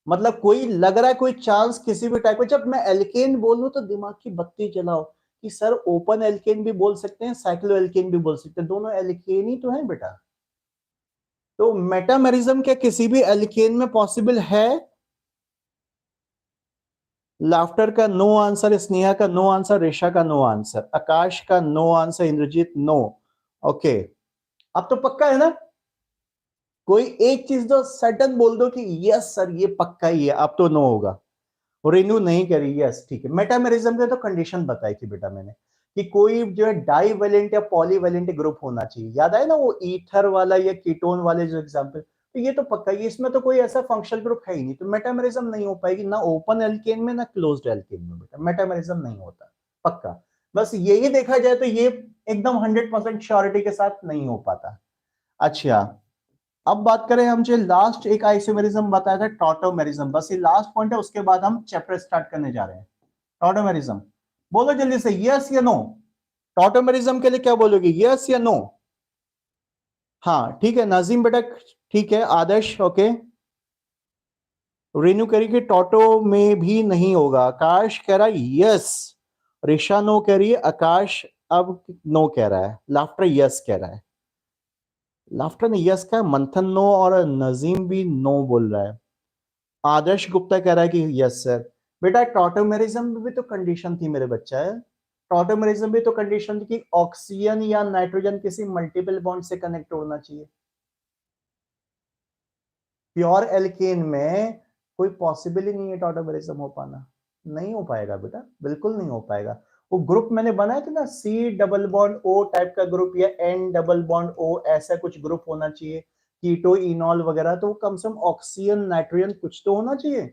मतलब कोई लग रहा है कोई चांस किसी भी टाइप का, जब मैं एल्केन बोलूं तो दिमाग की बत्ती जलाओ कि सर ओपन एल्केन भी बोल सकते हैं साइक्लो एल्केन भी बोल सकते हैं, दोनों एल्केन ही तो है बेटा। तो मेटामेरिज्म क्या किसी भी एल्केन में पॉसिबल है, लाफ्टर का नो आंसर, स्नेहा का नो आंसर, रेशा का नो आंसर, आकाश का no answer, Indrajit no. Okay, अब तो पक्का है ना, कोई एक चीज तो सर्टन बोल दो कि यस सर ये पक्का ही है, अब तो नो होगा। रेन्यू नहीं करी, यस ठीक है। मेटामेरिज्म में तो कंडीशन बताई थी बेटा मैंने कि कोई जो है डाईवेलेंट या पॉलीवेलेंट ग्रुप होना चाहिए, याद आए ना वो ईथर वाला या कीटोन वाले जो एग्जांपल, तो ये तो पक्का ही, इसमें तो कोई ऐसा फंक्शनल ग्रुप है ही नहीं, तो मेटामेरिज्म नहीं हो पाएगी ना ओपन एल्केन में ना क्लोज्ड एल्केन में बेटा, मेटामेरिज्म नहीं होता पक्का। बस यही देखा जाए तो ये एकदम 100% श्योरिटी के साथ नहीं हो पाता। अच्छा अब बात करें हम, जो लास्ट एक आइसोमेरिज्म बताया था टॉटोमेरिज्म, बस ये लास्ट पॉइंट है, उसके बाद हम चैप्टर स्टार्ट करने जा रहे हैं। टॉटोमेरिज्म बोलो जल्दी से, यस या नो, टॉटोमेरिज्म के लिए क्या बोलोगे, यस या नो। हाँ ठीक है नाजिम बेटा, ठीक है आदर्श ओके, रेन्यू करी कि टॉटो में भी नहीं होगा, आकाश कह रहा है यस, ऋषा नो कह रही है, आकाश अब नो कह रहा है, लाफ्टर यस कह रहा है, लाफ्टर ने यस कहा, मंथन नो और नजीम भी नो बोल रहा है, आदर्श गुप्ता कह रहा है कि यस सर। बेटा टॉटोमेरिज्म में भी तो कंडीशन थी मेरे बच्चा है, टॉटोमेरिज्म भी तो कंडीशन थी कि ऑक्सीजन या नाइट्रोजन किसी मल्टीपल बॉन्ड से कनेक्ट होना चाहिए। प्योर एल्केन में कोई पॉसिबल ही नहीं है टॉटोमेरिज्म हो पाना, नहीं हो पाएगा बेटा, बिल्कुल नहीं हो पाएगा। वो ग्रुप मैंने बनाया था ना, C double bond O type का ग्रुप या एन डबल बॉन्ड ओ, ऐसा कुछ ग्रुप होना चाहिए, कीटो इनॉल वगैरह, तो कम से कम ऑक्सीजन नाइट्रोजन कुछ तो होना चाहिए।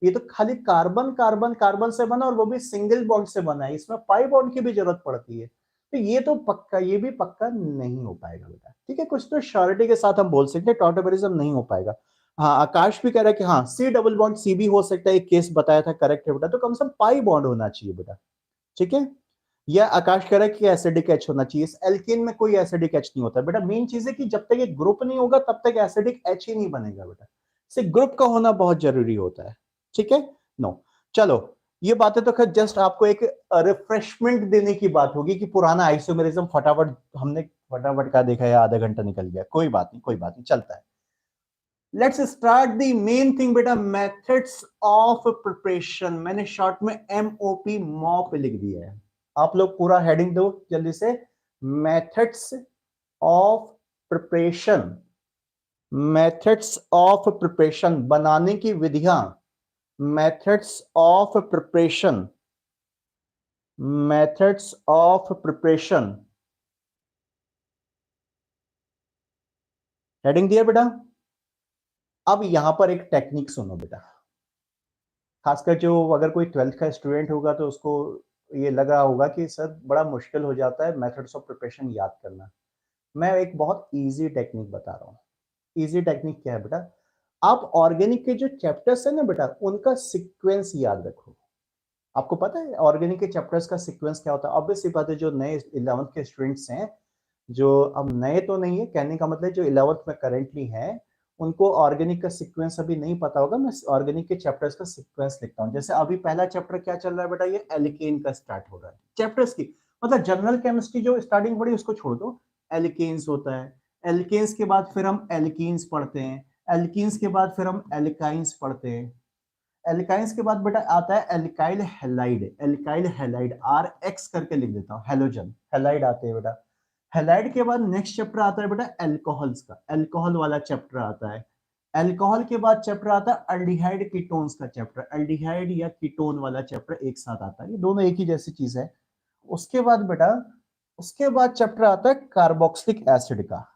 ये तो खाली कार्बन कार्बन कार्बन से बना, और वो भी सिंगल बॉन्ड से बना है, इसमें पाई बॉन्ड की भी जरूरत पड़ती है, तो ये तो पक्का, ये भी पक्का नहीं हो पाएगा बेटा। ठीक है, कुछ तो श्योरिटी के साथ हम बोल सकते हैं टॉटोमेरिज्म नहीं हो पाएगा। हाँ आकाश भी कह रहा है कि हाँ सी डबल बॉन्ड सी भी हो सकता है, एक केस बताया था, करेक्ट है बेटा, तो कम से कम पाई बॉन्ड होना चाहिए बेटा। ठीक है, या आकाश कह रहा है कि एसिडिक एच होना चाहिए। इस एल्केन में कोई एसिडिक एच नहीं होता बेटा। मेन चीज है कि जब तक एक ग्रुप नहीं होगा तब तक एसिडिक एच ही नहीं बनेगा बेटा। से ग्रुप का होना बहुत जरूरी होता है, ठीक है। नो चलो, ये बातें तो खैर जस्ट आपको एक रिफ्रेशमेंट देने की बात होगी कि पुराना आइसोमेरिज्म फटाफट हमने फटाफट का देखा है, आधा घंटा निकल गया, कोई बात नहीं, कोई बात नहीं, चलता है। Let's start the main thing बेटा, मेथड्स ऑफ प्रिपरेशन। मैंने शॉर्ट में MOP मॉप लिख दिया है। आप लोग पूरा हेडिंग दो जल्दी से। Methods of preparation, methods of preparation, बनाने की विधियां। Methods of preparation, methods of preparation, heading दिया बेटा। अब यहां पर एक टेक्निक सुनो बेटा, खासकर जो अगर कोई 12th का स्टूडेंट होगा तो उसको ये लग रहा होगा कि सर बड़ा मुश्किल हो जाता है मेथड्स ऑफ प्रिपरेशन याद करना। मैं एक बहुत इजी टेक्निक बता रहा हूँ। इजी टेक्निक क्या है बेटा, आप ऑर्गेनिक के जो चैप्टर्स है ना बेटा, उनका सीक्वेंस याद रखो। आपको पता है ऑर्गेनिक के चैप्टर्स का सीक्वेंस क्या होता है? ऑब्वियस सी बात है, जो नए 11th के स्टूडेंट्स हैं, जो अब नए तो नहीं है, कहने का मतलब जो 11th में करेंटली हैं, उनको ऑर्गेनिक का सीक्वेंस अभी नहीं पता होगा। मैं ऑर्गेनिक के चैप्टर्स का सीक्वेंस लिखता हूँ। जैसे अभी पहला चैप्टर क्या चल रहा है बेटा, ये एल्केन का स्टार्ट हो रहा है। चैप्टर्स की मतलब जनरल केमिस्ट्री जो स्टार्टिंग पढ़ी उसको छोड़ दो, एल्केन्स होता है। एल्केन्स के बाद फिर हम एल्कीन्स पढ़ते हैं। एल्कीन्स के बाद फिर हम एल्काइंस पढ़ते हैं। एल्काइंस के बाद बेटा आता है alkyl halide. Alkyl halide RX करके लिख देता हूँ, हेलोजन हैलाइड आते हैं बेटा। हैलाइड के बाद नेक्स्ट चैप्टर आता है बेटा एल्कोहल्स का, एल्कोहल वाला चैप्टर आता है। एल्कोहल के बाद चैप्टर आता है अल्डिहाइड कीटोन्स का चैप्टर, अल्डिहाइड या कीटोन वाला चैप्टर एक साथ आता है, ये दोनों एक ही जैसी चीज है। उसके बाद बेटा, उसके बाद चैप्टर आता है कार्बोक्सिलिक एसिड का।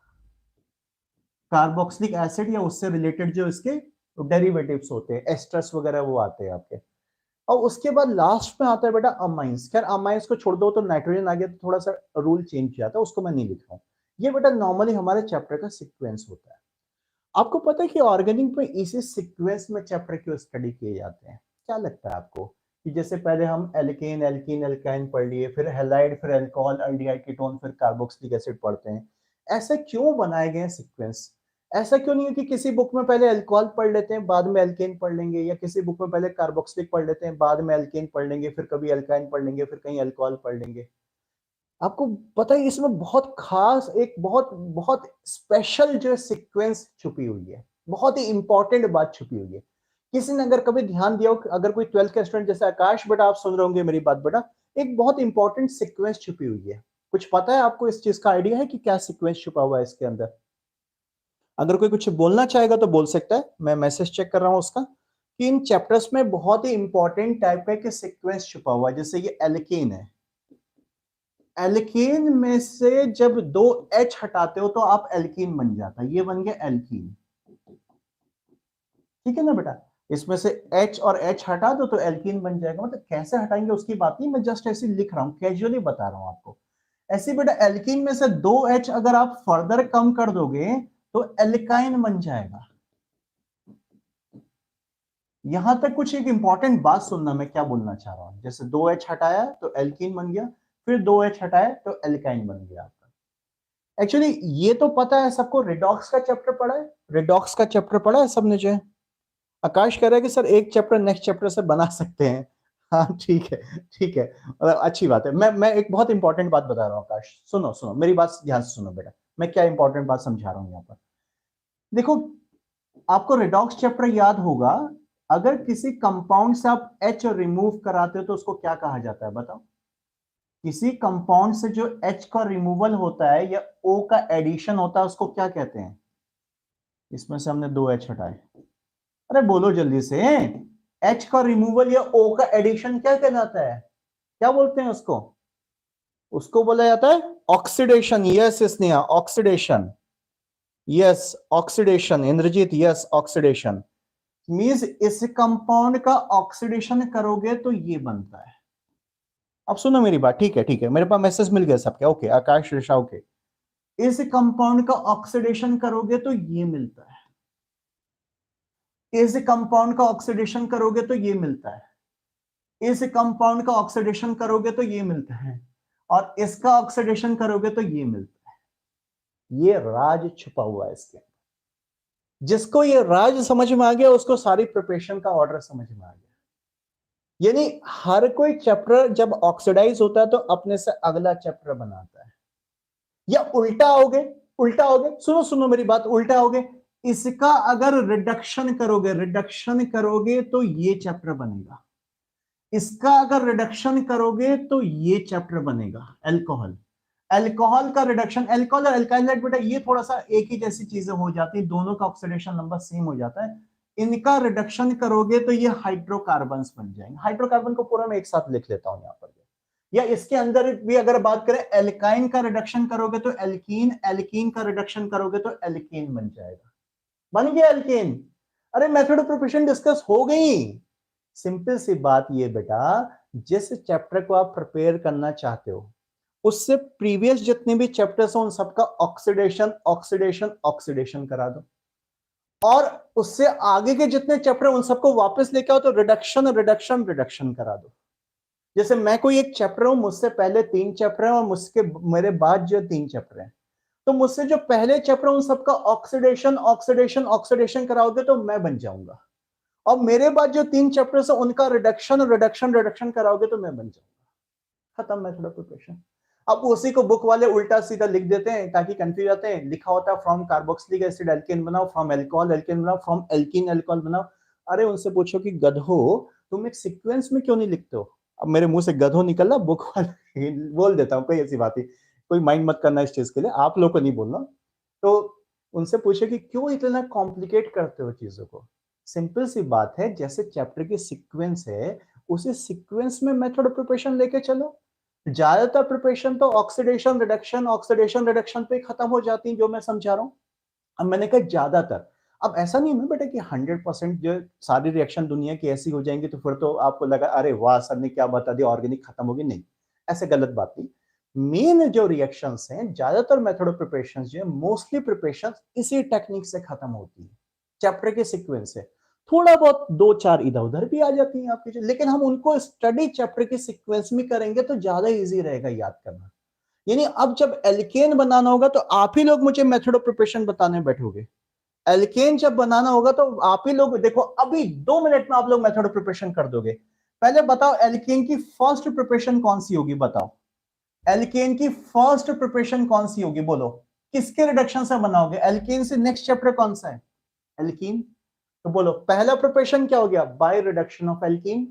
कार्बोक्सिलिक एसिड या उससे रिलेटेड जो इसके डेरिवेटिव्स होते हैं, एस्टर्स वगैरह, वो आते हैं आपके। और उसके बाद लास्ट में आता है बेटा अमाइंस। खैर अमाइंस को छोड़ दो, तो नाइट्रोजन आ गया तो थोड़ा सा रूल चेंज किया था, उसको मैं नहीं लिख रहा हूं। ये बेटा नॉर्मली हमारे चैप्टर का सीक्वेंस होता है। आपको पता है कि ऑर्गेनिक में इसी सीक्वेंस में चैप्टर क्यों स्टडी किए जाते हैं? क्या लगता है आपको कि जैसे पहले हम एल्केन एल्कीन एल्काइन पढ़ लिए, फिर हैलाइड, फिर अल्कोहल अल्डिहाइड कीटोन, फिर कार्बोक्सिलिक एसिड पढ़ते हैं, ऐसे क्यों बनाए गए सीक्वेंस? ऐसा क्यों नहीं है कि किसी बुक में पहले अल्कोहल पढ़ लेते हैं बाद में एल्केन पढ़ लेंगे, या किसी बुक में पहले कार्बोक्सिलिक पढ़ लेते हैं बाद में एल्केन पढ़ लेंगे, फिर कभी अल्काइन पढ़ लेंगे, फिर कहीं अल्कोहल पढ़ लेंगे? आपको पता है इसमें बहुत खास, एक बहुत बहुत स्पेशल जो सीक्वेंस छुपी हुई है, बहुत ही इंपॉर्टेंट बात छुपी हुई है। किसी ने अगर कभी ध्यान दिया हो, अगर कोई 12th का स्टूडेंट जैसे आकाश बेटा आप सुन रहे होंगे मेरी बात बेटा, एक बहुत इंपॉर्टेंट सीक्वेंस छुपी हुई है। कुछ पता है आपको इस चीज का आइडिया है कि क्या सीक्वेंस छुपा हुआ है इसके अंदर? अगर कोई कुछ बोलना चाहेगा तो बोल सकता है, मैं मैसेज चेक कर रहा हूं उसका, कि इन चैप्टर्स में बहुत ही इंपॉर्टेंट टाइप का सीक्वेंस छुपा हुआ है। जैसे ये एल्केन है, एल्कीन में से जब दो H हटाते हो तो आप एल्कीन बन जाता है, ये बन गया एल्कीन। ठीक है ना बेटा, इसमें से H और H हटा दो तो एल्कीन बन जाएगा। मतलब कैसे हटाएंगे उसकी बात नहीं, मैं जस्ट ऐसे लिख रहा हूं, कैजुअली बता रहा हूं आपको। ऐसे बेटा एल्कीन में से दो H अगर आप फर्दर कम कर दोगे तो एल्काइन बन जाएगा। यहां तक कुछ एक इंपॉर्टेंट बात सुनना, मैं क्या बोलना चाह रहा हूं। जैसे दो H हटाया तो एल्कीन बन गया, फिर दो H हटाया तो एल्काइन बन गया। एक्चुअली ये तो पता है सबको, रिडॉक्स का चैप्टर पढ़ा है, रिडॉक्स का चैप्टर पढ़ा है सबने जो है? आकाश कह रहा है कि सर एक चैप्टर नेक्स्ट चैप्टर से बना सकते हैं। हाँ ठीक है, ठीक है, मतलब अच्छी बात है। मैं एक बहुत इंपॉर्टेंट बात बता रहा हूँ आकाश, सुनो सुनो मेरी बात ध्यान से सुनो बेटा। मैं क्या इंपॉर्टेंट बात समझा रहा हूँ यहाँ पर, देखो आपको रिडॉक्स चैप्टर याद होगा। अगर किसी कंपाउंड से आप H रिमूव कराते हो तो उसको क्या कहा जाता है बताओ? किसी कंपाउंड से जो H का रिमूवल होता है या O का एडिशन होता है उसको क्या कहते हैं? इसमें से हमने दो H हटाए, अरे बोलो जल्दी से। H का रिमूवल या O का एडिशन क्या कहलाता है? क्या बोलते हैं उसको? उसको बोला जाता है oxidation. Yes Sneha, oxidation. Yes oxidation, Indrajit yes oxidation. Means इस कंपाउंड का ऑक्सीडेशन करोगे तो ये बनता है। अब सुनो मेरी बात, ठीक है ठीक है, मेरे पास मैसेज मिल गया सबके, ओके आकाश ऋषा ओके। इस कंपाउंड का ऑक्सीडेशन करोगे तो ये मिलता है, इस कंपाउंड का ऑक्सीडेशन करोगे तो ये मिलता है, इस कंपाउंड का ऑक्सीडेशन करोगे तो ये मिलता है। और इसका ऑक्सीडेशन करोगे तो ये मिलता है। ये राज छुपा हुआ है इसके। जिसको ये राज समझ में आ गया उसको सारी प्रिपरेशन का ऑर्डर समझ में आ गया। यानी हर कोई चैप्टर जब ऑक्सीडाइज होता है तो अपने से अगला चैप्टर बनाता है। या उल्टा होगे, उल्टा होगे, सुनो सुनो मेरी बात, उल्टा होगे, इसका अगर रिडक्शन करोगे तो ये चैप्टर बनेगा। इसका अगर रिडक्शन करोगे तो ये चैप्टर बनेगा। अल्कोहल, अल्कोहल का रिडक्शन, अल्कोहल और अल्काइल बेटा ये थोड़ा सा एक ही जैसी चीजें हो जाती है, दोनों का ऑक्सीडेशन नंबर सेम हो जाता है। इनका रिडक्शन करोगे तो ये हाइड्रोकार्बन्स बन जाएंगे। हाइड्रोकार्बन को पूरा मैं एक साथ लिख लेता हूं यहां पर। या इसके अंदर भी अगर बात करें, एल्काइन का रिडक्शन करोगे तो एल्कीन, एल्कीन का रिडक्शन करोगे तो एल्केन बन जाएगा। बन गया एल्केन। अरे मेथड ऑफ प्रिपरेशन डिस्कस हो गई। सिंपल सी बात ये बेटा, जिस चैप्टर को आप प्रिपेयर करना चाहते हो उससे प्रीवियस जितने भी चैप्टर्स हो उन सबका ऑक्सीडेशन ऑक्सीडेशन ऑक्सीडेशन करा दो, और उससे आगे के जितने चैप्टर उन सबको वापस लेके आओ तो रिडक्शन रिडक्शन रिडक्शन करा दो। जैसे मैं कोई एक चैप्टर हूं, मुझसे पहले 3 चैप्टर हैं और मुझसे मेरे बाद जो 3 चैप्टर हैं, तो मुझसे जो पहले चैप्टर उन सबका ऑक्सीडेशन ऑक्सीडेशन ऑक्सीडेशन कराओगे तो मैं बन जाऊंगा, और मेरे बाद जो 3 चैप्टर्स है उनका रिडक्शन रिडक्शन रिडक्शन कराओगे तो मैं बन जाऊंगा। खत्म मेथड ऑफ प्रिपरेशन। अब उसी को बुक वाले उल्टा सीधा लिख देते हैं ताकि कंफ्यूज जाते हैं। लिखा होता है फ्रॉम कार्बोक्सिलिक एसिड एल्केन बनाओ, फ्रॉम अल्कोहल एल्केन बनाओ, फ्रॉम एल्कीन अल्कोहल बनाओ। अरे उनसे पूछो कि गधो तुम एक सीक्वेंस में क्यों नहीं लिखते हो। अब मेरे मुंह से गधो निकला, बुक वाले बोल देता हूँ, कोई ऐसी बात नहीं, कोई माइंड मत करना इस चीज के लिए, आप लोग को नहीं बोलना। तो उनसे पूछे कि क्यों इतना कॉम्प्लिकेट करते हो चीजों को। सिंपल सी बात है, जैसे चैप्टर की सीक्वेंस है उसी सीक्वेंस में मेथड ऑफ प्रिपरेशन लेके चलो। ज्यादातर प्रिपरेशन तो ऑक्सीडेशन रिडक्शन पे खत्म हो जाती है जो मैं समझा रहा हूँ। अब मैंने कहा ज्यादातर, अब ऐसा नहीं है बेटा कि 100% जो सारी रिएक्शन दुनिया की ऐसी हो जाएंगी तो फिर तो आपको लगा अरे वाह सर ने क्या बता दिया, ऑर्गेनिक खत्म होगी। नहीं, ऐसे गलत बात नहीं। मेन जो रिएक्शंस हैं, ज्यादातर मेथड ऑफ प्रिपरेशन जो है, मोस्टली प्रिपरेशन इसी टेक्निक से खत्म होती है, चैप्टर के सीक्वेंस से। थोड़ा बहुत 2-4 इधर उधर भी आ जाती हैं आपकी, लेकिन हम उनको स्टडी चैप्टर के सीक्वेंस में करेंगे तो ज्यादा इजी रहेगा याद करना। यानी अब जब एल्केन बनाना होगा तो आप ही लोग मुझे मेथड ऑफ प्रिपरेशन बताने बैठोगे। एल्केन जब बनाना होगा तो आप ही लोग, देखो अभी 2 मिनट में आप लोग मेथड ऑफ प्रिपरेशन कर दोगे। पहले बताओ एल्केन की फर्स्ट प्रिपरेशन कौन सी होगी, बताओ एल्केन की फर्स्ट प्रिपरेशन कौन सी होगी, बोलो किसके रिडक्शन से बनाओगे। एल्केन से नेक्स्ट चैप्टर कौन सा है, एल्कीन। तो बोलो पहला प्रिपरेशन क्या हो गया, bye reduction of alkene,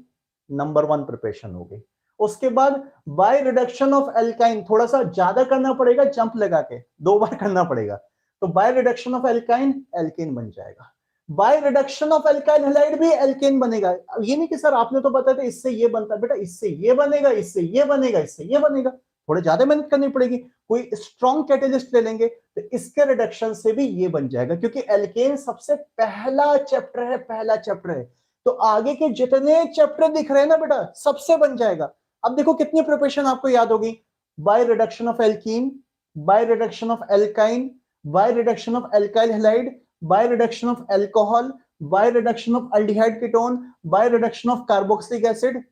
number 1 preparation हो गई। उसके बाद बाय रिडक्शन ऑफ एल्काइन, थोड़ा सा ज्यादा करना पड़ेगा, जंप लगा के 2 बार करना पड़ेगा। तो by reduction of alkyne alkane बन जाएगा। By reduction of alkyl halide भी एल्केन बनेगा। ये नहीं कि सर आपने तो बताया था इससे ये बनता है, बेटा इससे ये बनेगा, इससे ये बनेगा, इससे ये बनेगा, थोड़े ज्यादा मेहनत करनी पड़ेगी। कोई स्ट्रॉन्ग कैटेलिस्ट ले लेंगे तो इसके रिडक्शन से भी ये बन जाएगा, क्योंकि एल्केन सबसे पहला चैप्टर है, पहला चैप्टर है। तो आगे के जितने चैप्टर दिख रहे हैं ना बेटा, सबसे बन जाएगा। अब देखो कितनी प्रिपरेशन आपको याद होगी, bye reduction of alkene, bye reduction of alkyne, bye reduction of alkyl halide, bye reduction of alcohol, bye reduction of aldehyde ketone, bye reduction of carboxylic acid,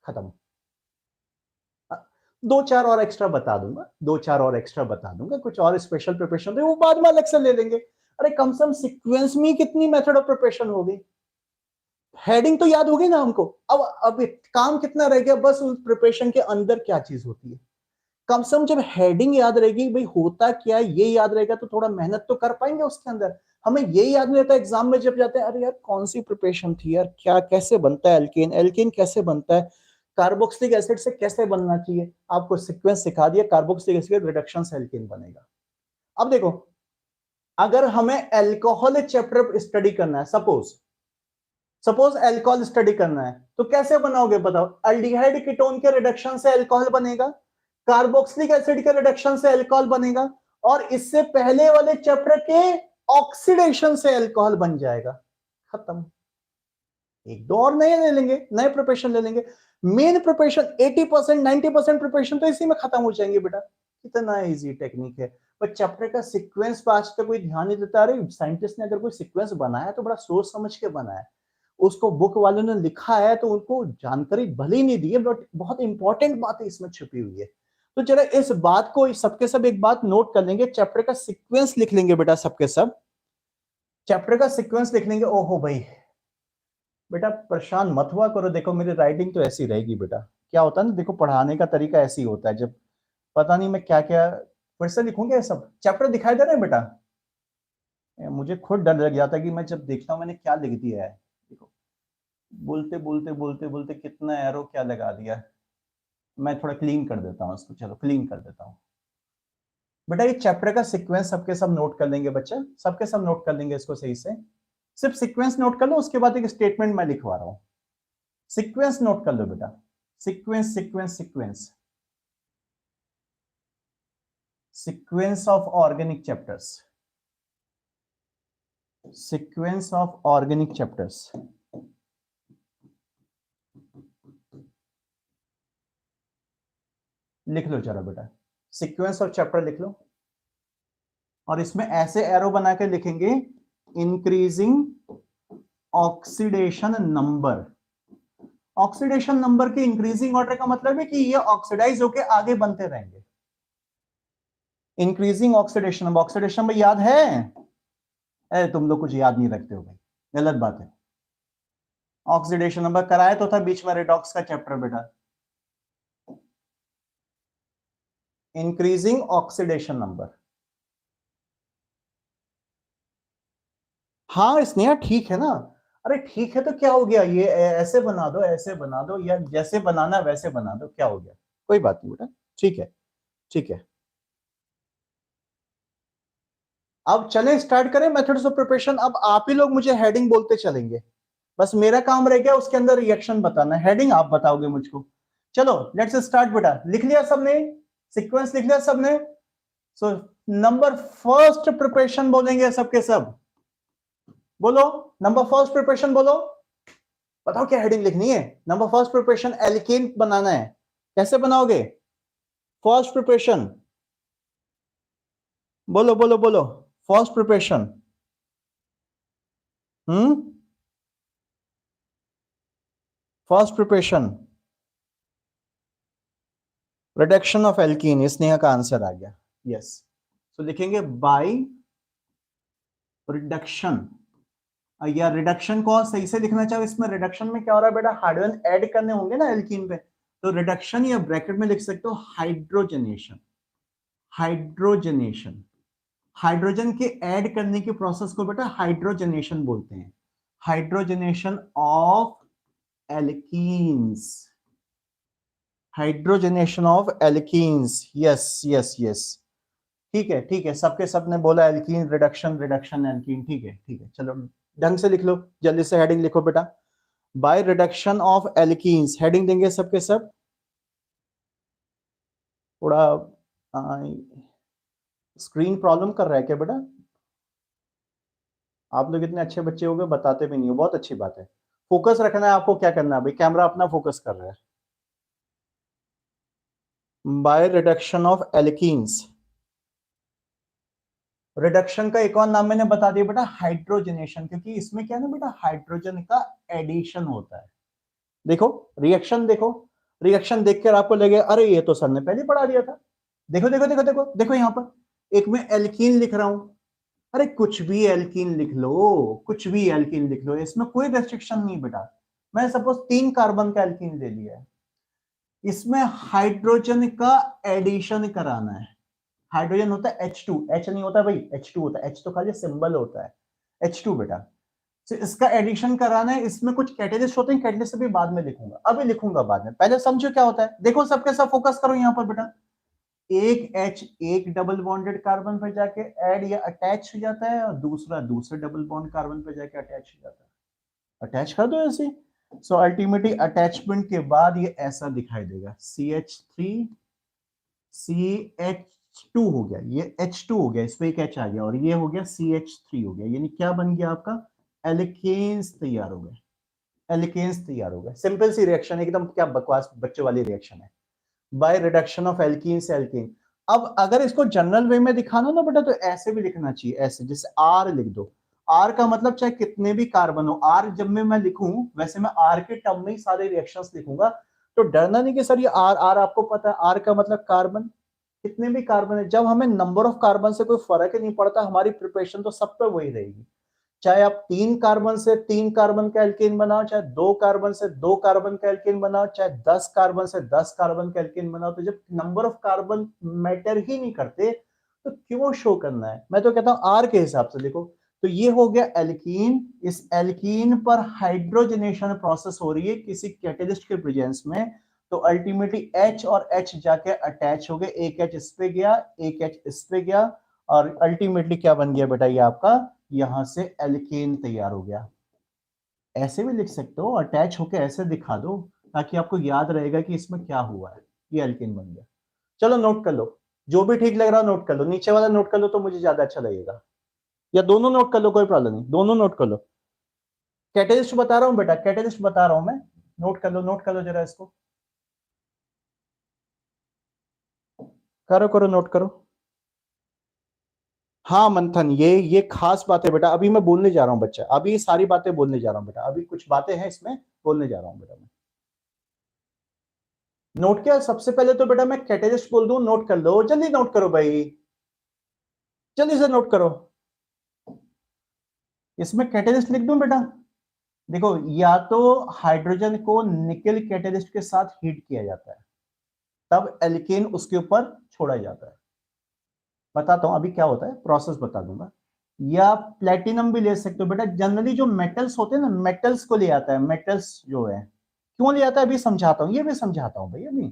खत्म। 2-4 और एक्स्ट्रा बता दूंगा, 2-4 और एक्स्ट्रा बता दूंगा, कुछ और स्पेशल प्रिपरेशन थे वो बाद में अलग से ले लेंगे। अरे कम से कम सीक्वेंस में कितनी मेथड ऑफ प्रिपरेशन होगी, हेडिंग तो याद होगी ना हमको। अब काम कितना रह गया, बस उस प्रिपरेशन के अंदर क्या चीज होती है। कम से कम जब हेडिंग याद रहेगी, भाई होता क्या है ये याद रहेगा, तो थोड़ा मेहनत तो कर पाएंगे उसके अंदर। हमें ये याद नहीं रहता एग्जाम में जब जाते हैं, अरे यार कौन सी प्रिपरेशन थी यार, क्या कैसे बनता है एल्केन, एल्केन कैसे बनता है, कार्बोक्सिलिक एसिड से कैसे बनना चाहिए, आपको सीक्वेंस सिखा दिया, कार्बोक्सिलिक एसिड रिडक्शन से एल्केन बनेगा। अब देखो अगर हमें एल्कोहल चैप्टर स्टडी करना है, सपोज एल्कोहल स्टडी करना है, तो कैसे बनाओगे बताओ। अल्डिहाइड कीटोन के रिडक्शन से एल्कोहल बनेगा, कार्बोक्सिलिक एसिड के रिडक्शन से अल्कोहल बनेगा, और इससे पहले वाले चैप्टर के ऑक्सीडेशन से अल्कोहल बन जाएगा, खत्म। एक दो और नए ले लेंगे, नए प्रिपरेशन ले लेंगे। मेन प्रिपरेशन 80% 90% प्रिपरेशन तो इसी में खत्म हो जाएंगे बेटा। कितना इजी टेक्निक है। पर चैप्टर का सीक्वेंस पर आज तक कोई ध्यान नहीं देता। अरे साइंटिस्ट ने अगर कोई सीक्वेंस बनाया तो बड़ा सोच समझ के बनाया, उसको बुक वालों ने लिखा है तो उनको जानकारी भले ही नहीं दी है, बट बहुत इंपॉर्टेंट बातें इसमें छुपी हुई है। तो जरा इस बात को सबके सब एक बात नोट कर लेंगे, चैप्टर का सीक्वेंस लिख लेंगे बेटा, सबके सब चैप्टर का सीक्वेंस लिख लेंगे। ओहो भाई बेटा परेशान मत हुआ करो, देखो मेरी राइटिंग तो ऐसी रहेगी बेटा। क्या होता है ना, देखो पढ़ाने का तरीका ऐसी होता है, जब पता नहीं मैं क्या क्या फिर से लिखूंगा, ये सब चैप्टर दिखाई दे रहे हैं बेटा। मुझे खुद डर लग जाता है कि मैं जब देखता हूँ मैंने क्या लिख दिया है। देखो बोलते बोलते बोलते बोलते कितना एरो क्या लगा दिया। मैं थोड़ा क्लीन कर देता हूँ इसको, चलो क्लीन कर देता हूँ बेटा। ये चैप्टर का सीक्वेंस सबके सब नोट कर लेंगे बच्चे, सबके सब नोट कर लेंगे इसको सही से। सिर्फ सीक्वेंस नोट कर लो, उसके बाद एक स्टेटमेंट मैं लिखवा रहा हूं। सीक्वेंस नोट कर लो बेटा, sequence sequence sequence sequence of organic chapters, sequence of organic chapters. लिख लो जरा बेटा, सीक्वेंस ऑफ चैप्टर लिख लो, और इसमें ऐसे एरो बना के लिखेंगे, increasing oxidation number. Oxidation number के इंक्रीजिंग ऑर्डर का मतलब है कि ये ऑक्सीडाइज होके आगे बनते रहेंगे। इंक्रीजिंग ऑक्सीडेशन नंबर, ऑक्सीडेशन में याद है? अरे तुम लोग कुछ याद नहीं रखते हो भाई, गलत बात है। ऑक्सीडेशन नंबर कराया तो था बीच में रेडॉक्स का चैप्टर बेटा, इंक्रीजिंग ऑक्सीडेशन नंबर। हाँ स्नेहा ठीक है ना, अरे ठीक है तो क्या हो गया, ये ऐसे बना दो, ऐसे बना दो, या जैसे बनाना वैसे बना दो, क्या हो गया, कोई बात नहीं बेटा, ठीक है ठीक है। अब चलें स्टार्ट करें मेथड्स ऑफ प्रिपरेशन। अब आप ही लोग मुझे हेडिंग बोलते चलेंगे, बस मेरा काम रह गया उसके अंदर रिएक्शन बताना, हेडिंग आप बताओगे मुझको। चलो लेट्स स्टार्ट बेटा, लिख लिया सबने, सीक्वेंस लिख लिया सबने। सो नंबर फर्स्ट प्रिपरेशन बोलेंगे सबके सब, बोलो नंबर फर्स्ट प्रिपरेशन बोलो। बताओ क्या हेडिंग लिखनी है? नंबर फर्स्ट प्रिपरेशन एल्केन बनाना है, कैसे बनाओगे फर्स्ट प्रिपरेशन? बोलो बोलो बोलो, first preparation. First preparation reduction of alkene, Sneha का आंसर आ गया, यस। तो लिखेंगे बाय रिडक्शन, या रिडक्शन को सही से लिखना चाहो, इसमें रिडक्शन में क्या हो रहा है बेटा, हाइड्रोजन ऐड करने होंगे ना एल्कीन पे, तो रिडक्शन या ब्रैकेट में लिख सकते हो हाइड्रोजनेशन। हाइड्रोजनेशन, हाइड्रोजन के ऐड करने की प्रोसेस को बेटा हाइड्रोजनेशन बोलते हैं, hydrogenation of alkenes, hydrogenation of alkenes, yes yes yes. ठीक है सबके सब ने बोला एल्कीन रिडक्शन, रिडक्शन एल्कीन, ठीक है चलो ढंग से लिख लो, जल्दी से हेडिंग लिखो बेटा, bye reduction of alkenes, heading देंगे सबके सब। थोड़ा स्क्रीन प्रॉब्लम कर रहा है क्या बेटा? आप लोग इतने अच्छे बच्चे हो गए बताते भी नहीं हो, बहुत अच्छी बात है। फोकस रखना है आपको, क्या करना है भाई, कैमरा अपना फोकस कर रहा है। Bye reduction of alkenes, reduction का एक और नाम मैंने बता दिया बेटा हाइड्रोजनेशन, क्योंकि इसमें क्या है ना बेटा, हाइड्रोजन का एडिशन होता है। देखो रिएक्शन, देखो रिएक्शन देखकर आपको लगे अरे ये तो सर ने पहले पढ़ा दिया था। देखो देखो देखो देखो देखो यहां पर एक मैं एल्कीन लिख रहा हूं, अरे कुछ भी एल्कीन लिख लो, कुछ भी एल्कीन लिख लो, इसमें कोई रेस्ट्रिक्शन नहीं बेटा। मैं सपोज 3 कार्बन का एल्कीन ले लिया है, इसमें हाइड्रोजन का एडिशन कराना है। हाइड्रोजन होता है H2, H नहीं होता भाई, H2 होता है, H तो खाली सिंबल होता है, H2 बेटा। तो इसका एडिशन कराना है, इसमें कुछ कैटेलिस्ट होते हैं, कैटेलिस्ट भी बाद में लिखूंगा, अभी लिखूंगा बाद में, पहले समझो क्या होता है। देखो सबके सब फोकस करो यहां पर बेटा, एक H एक डबल बॉन्डेड कार्बन पे जाके ऐड या अटैच हो जाता है, और दूसरा दूसरे डबल बॉन्ड कार्बन पे जाके अटैच हो जाता है, अटैच कर दो ऐसे। सो अल्टीमेटली अटैचमेंट के बाद ये ऐसा दिखाई देगा, CH3 CH2 हो गया, ये H2 हो गया, इस पे एक H आ गया, और ये हो गया CH3 हो गया, यानी क्या बन गया आपका, एल्केन्स तैयार हो गए, एल्केन्स तैयार हो गए। सिंपल सी रिएक्शन है एकदम, क्या बकवास बच्चों वाली रिएक्शन है, बाय रिडक्शन ऑफ एल्कीन से एल्कीन। अब अगर इसको जनरल वे में दिखाना ना बेटा, तो ऐसे भी लिखना चाहिए, ऐसे जैसे आर लिख दो, आर का मतलब चाहे कितने भी कार्बन हो, आर जब मैं लिखूं वैसे मैं आर के टर्म में ही सारे रिएक्शंस लिखूंगा, तो डरना नहीं कि सर ये आर आर आपको पता है, आर का मतलब कार्बन, कितने भी कार्बन है, जब हमें नंबर ऑफ कार्बन से कोई फर्क ही नहीं पड़ता, हमारी प्रिपरेशन तो सब पे वही रहेगी। चाहे आप 3 कार्बन से 3 कार्बन का एल्केन बनाओ, चाहे 2 कार्बन से 2 कार्बन का एल्केन बनाओ, चाहे 10 कार्बन से 10 कार्बन का एल्केन बनाओ, तो जब नंबर ऑफ कार्बन मैटर ही नहीं करते तो क्यों शो करना है। मैं तो कहता हूं आर के हिसाब से लिखो। तो ये हो गया एल्कीन, इस एल्कीन पर हाइड्रोजनेशन प्रोसेस हो रही है किसी कैटेलिस्ट के प्रेजेंस में, तो अल्टीमेटली H और H जाके अटैच हो गए, एक H इस पे गया, एक H इस पे गया, और अल्टीमेटली क्या बन गया बेटा, ये आपका यहां से एल्केन तैयार हो गया। ऐसे भी लिख सकते हो, अटैच होके ऐसे दिखा दो ताकि आपको याद रहेगा कि इसमें क्या हुआ है, ये एल्केन बन गया। चलो नोट कर लो, जो भी ठीक लग रहा है नोट कर लो, नीचे वाला नोट कर लो तो मुझे ज्यादा अच्छा लगेगा, या दोनों नोट कर लो, कोई प्रॉब्लम नहीं, दोनों नोट कर लो। कैटेलिस्ट बता रहा हूं बेटा, कैटेलिस्ट बता रहा हूं मैं, नोट कर लो, नोट कर लो जरा इसको, करो करो नोट करो। हाँ मंथन, ये खास बात है बेटा, अभी मैं बोलने जा रहा हूँ बच्चा, अभी ये सारी बातें बोलने जा रहा हूँ बेटा, अभी कुछ बातें हैं इसमें बोलने जा रहा हूँ बेटा मैं। नोट किया, सबसे पहले तो बेटा मैं कैटेलिस्ट बोल दूं, नोट कर लो, जल्दी नोट करो भाई, जल्दी से नोट करो। इसमें कैटेलिस्ट लिख दूं बेटा, देखो या तो हाइड्रोजन को निकेल कैटेलिस्ट के साथ हीट किया जाता है, तब एल्केन उसके ऊपर छोड़ा जाता है। बताता हूं अभी क्या होता है, प्रोसेस बता दूंगा। या प्लेटिनम भी ले सकते हो बेटा, जनरली जो मेटल्स होते हैं ना, मेटल्स को ले आता है, मेटल्स जो है क्यों ले आता है अभी समझाता हूं, ये भी समझाता हूं भाई अभी।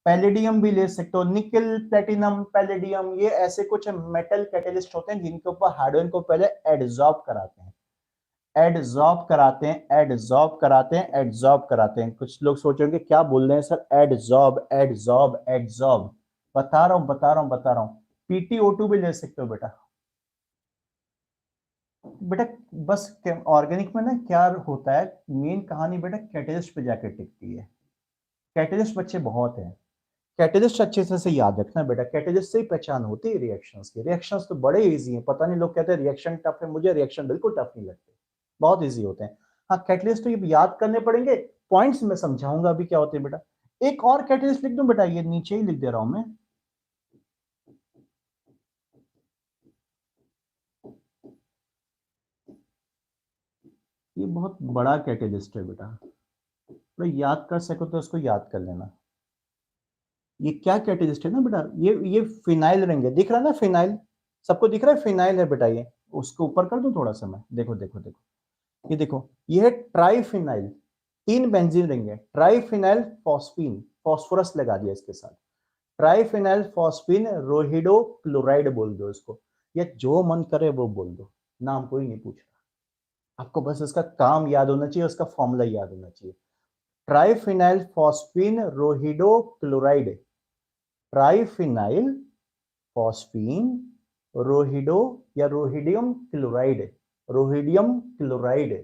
पैलेडियम भी ले सकते हो, निकल प्लेटिनम पैलेडियम, ये ऐसे कुछ मेटल कैटेलिस्ट होते हैं जिनके ऊपर हाइड्रोजन को पहले एडजॉर्ब कराते हैं, एडजॉर्ब कराते हैं, एडजॉर्ब कराते हैं, एडजॉर्ब कराते हैं। कुछ लोग सोचेंगे क्या बोल रहे हैं सर, एडजॉर्ब एडजॉर्ब एडजॉर्ब, बता रहा हूं बता रहा हूं बता रहा हूं। पीटीओ2 भी ले सकते हो बेटा। बेटा बस ऑर्गेनिक में ना क्या होता है, मेन कहानी बेटा कैटेलिस्ट पे जाकर टिकती है। कैटेलिस्ट बच्चे बहुत हैं, कैटेलिस्ट अच्छे से याद रखना बेटा, कैटेलिस्ट से ही पहचान होती है रिएक्शंस की। रिएक्शंस तो बड़े इजी हैं, पता नहीं लोग कहते हैं रिएक्शन टफ है, मुझे रिएक्शन बिल्कुल टफ नहीं लगते, बहुत इजी होते हैं। हाँ कैटेलिस्ट तो ये याद करने पड़ेंगे, पॉइंट्स में समझाऊंगा अभी क्या होते हैं बेटा। एक और कैटेलिस्ट लिख दूं बेटा, ये नीचे ही लिख दे रहा हूं मैं, ये बहुत बड़ा कैटेलिस्ट है बेटा, तो याद कर सको तो उसको याद कर लेना। ये क्या कैटेलिस्ट है ना बेटा, ये फिनाइल रिंग है, दिख रहा है ना फिनाइल, सबको दिख रहा है फिनाइल है बेटा, ये उसको ऊपर कर दूं थोड़ा सा मैं, देखो देखो देखो, ये देखो ये है ट्राइफिनाइल, 3 बेंजीन रिंग है, ट्राइफिनाइल फॉस्फीन, फॉस्फोरस लगा दिया इसके साथ, ट्राइफिनाइल फॉस्फीन रोहिडो क्लोराइड बोल दो इसको, या जो मन करे वो बोल दो, नाम कोई नहीं पूछ रहा, आपको बस इसका काम याद होना चाहिए, उसका फॉर्मूला याद होना चाहिए। Triphenyl phosphine rhodium chloride, triphenyl phosphine rhodium या rhodium chloride, rhodium chloride,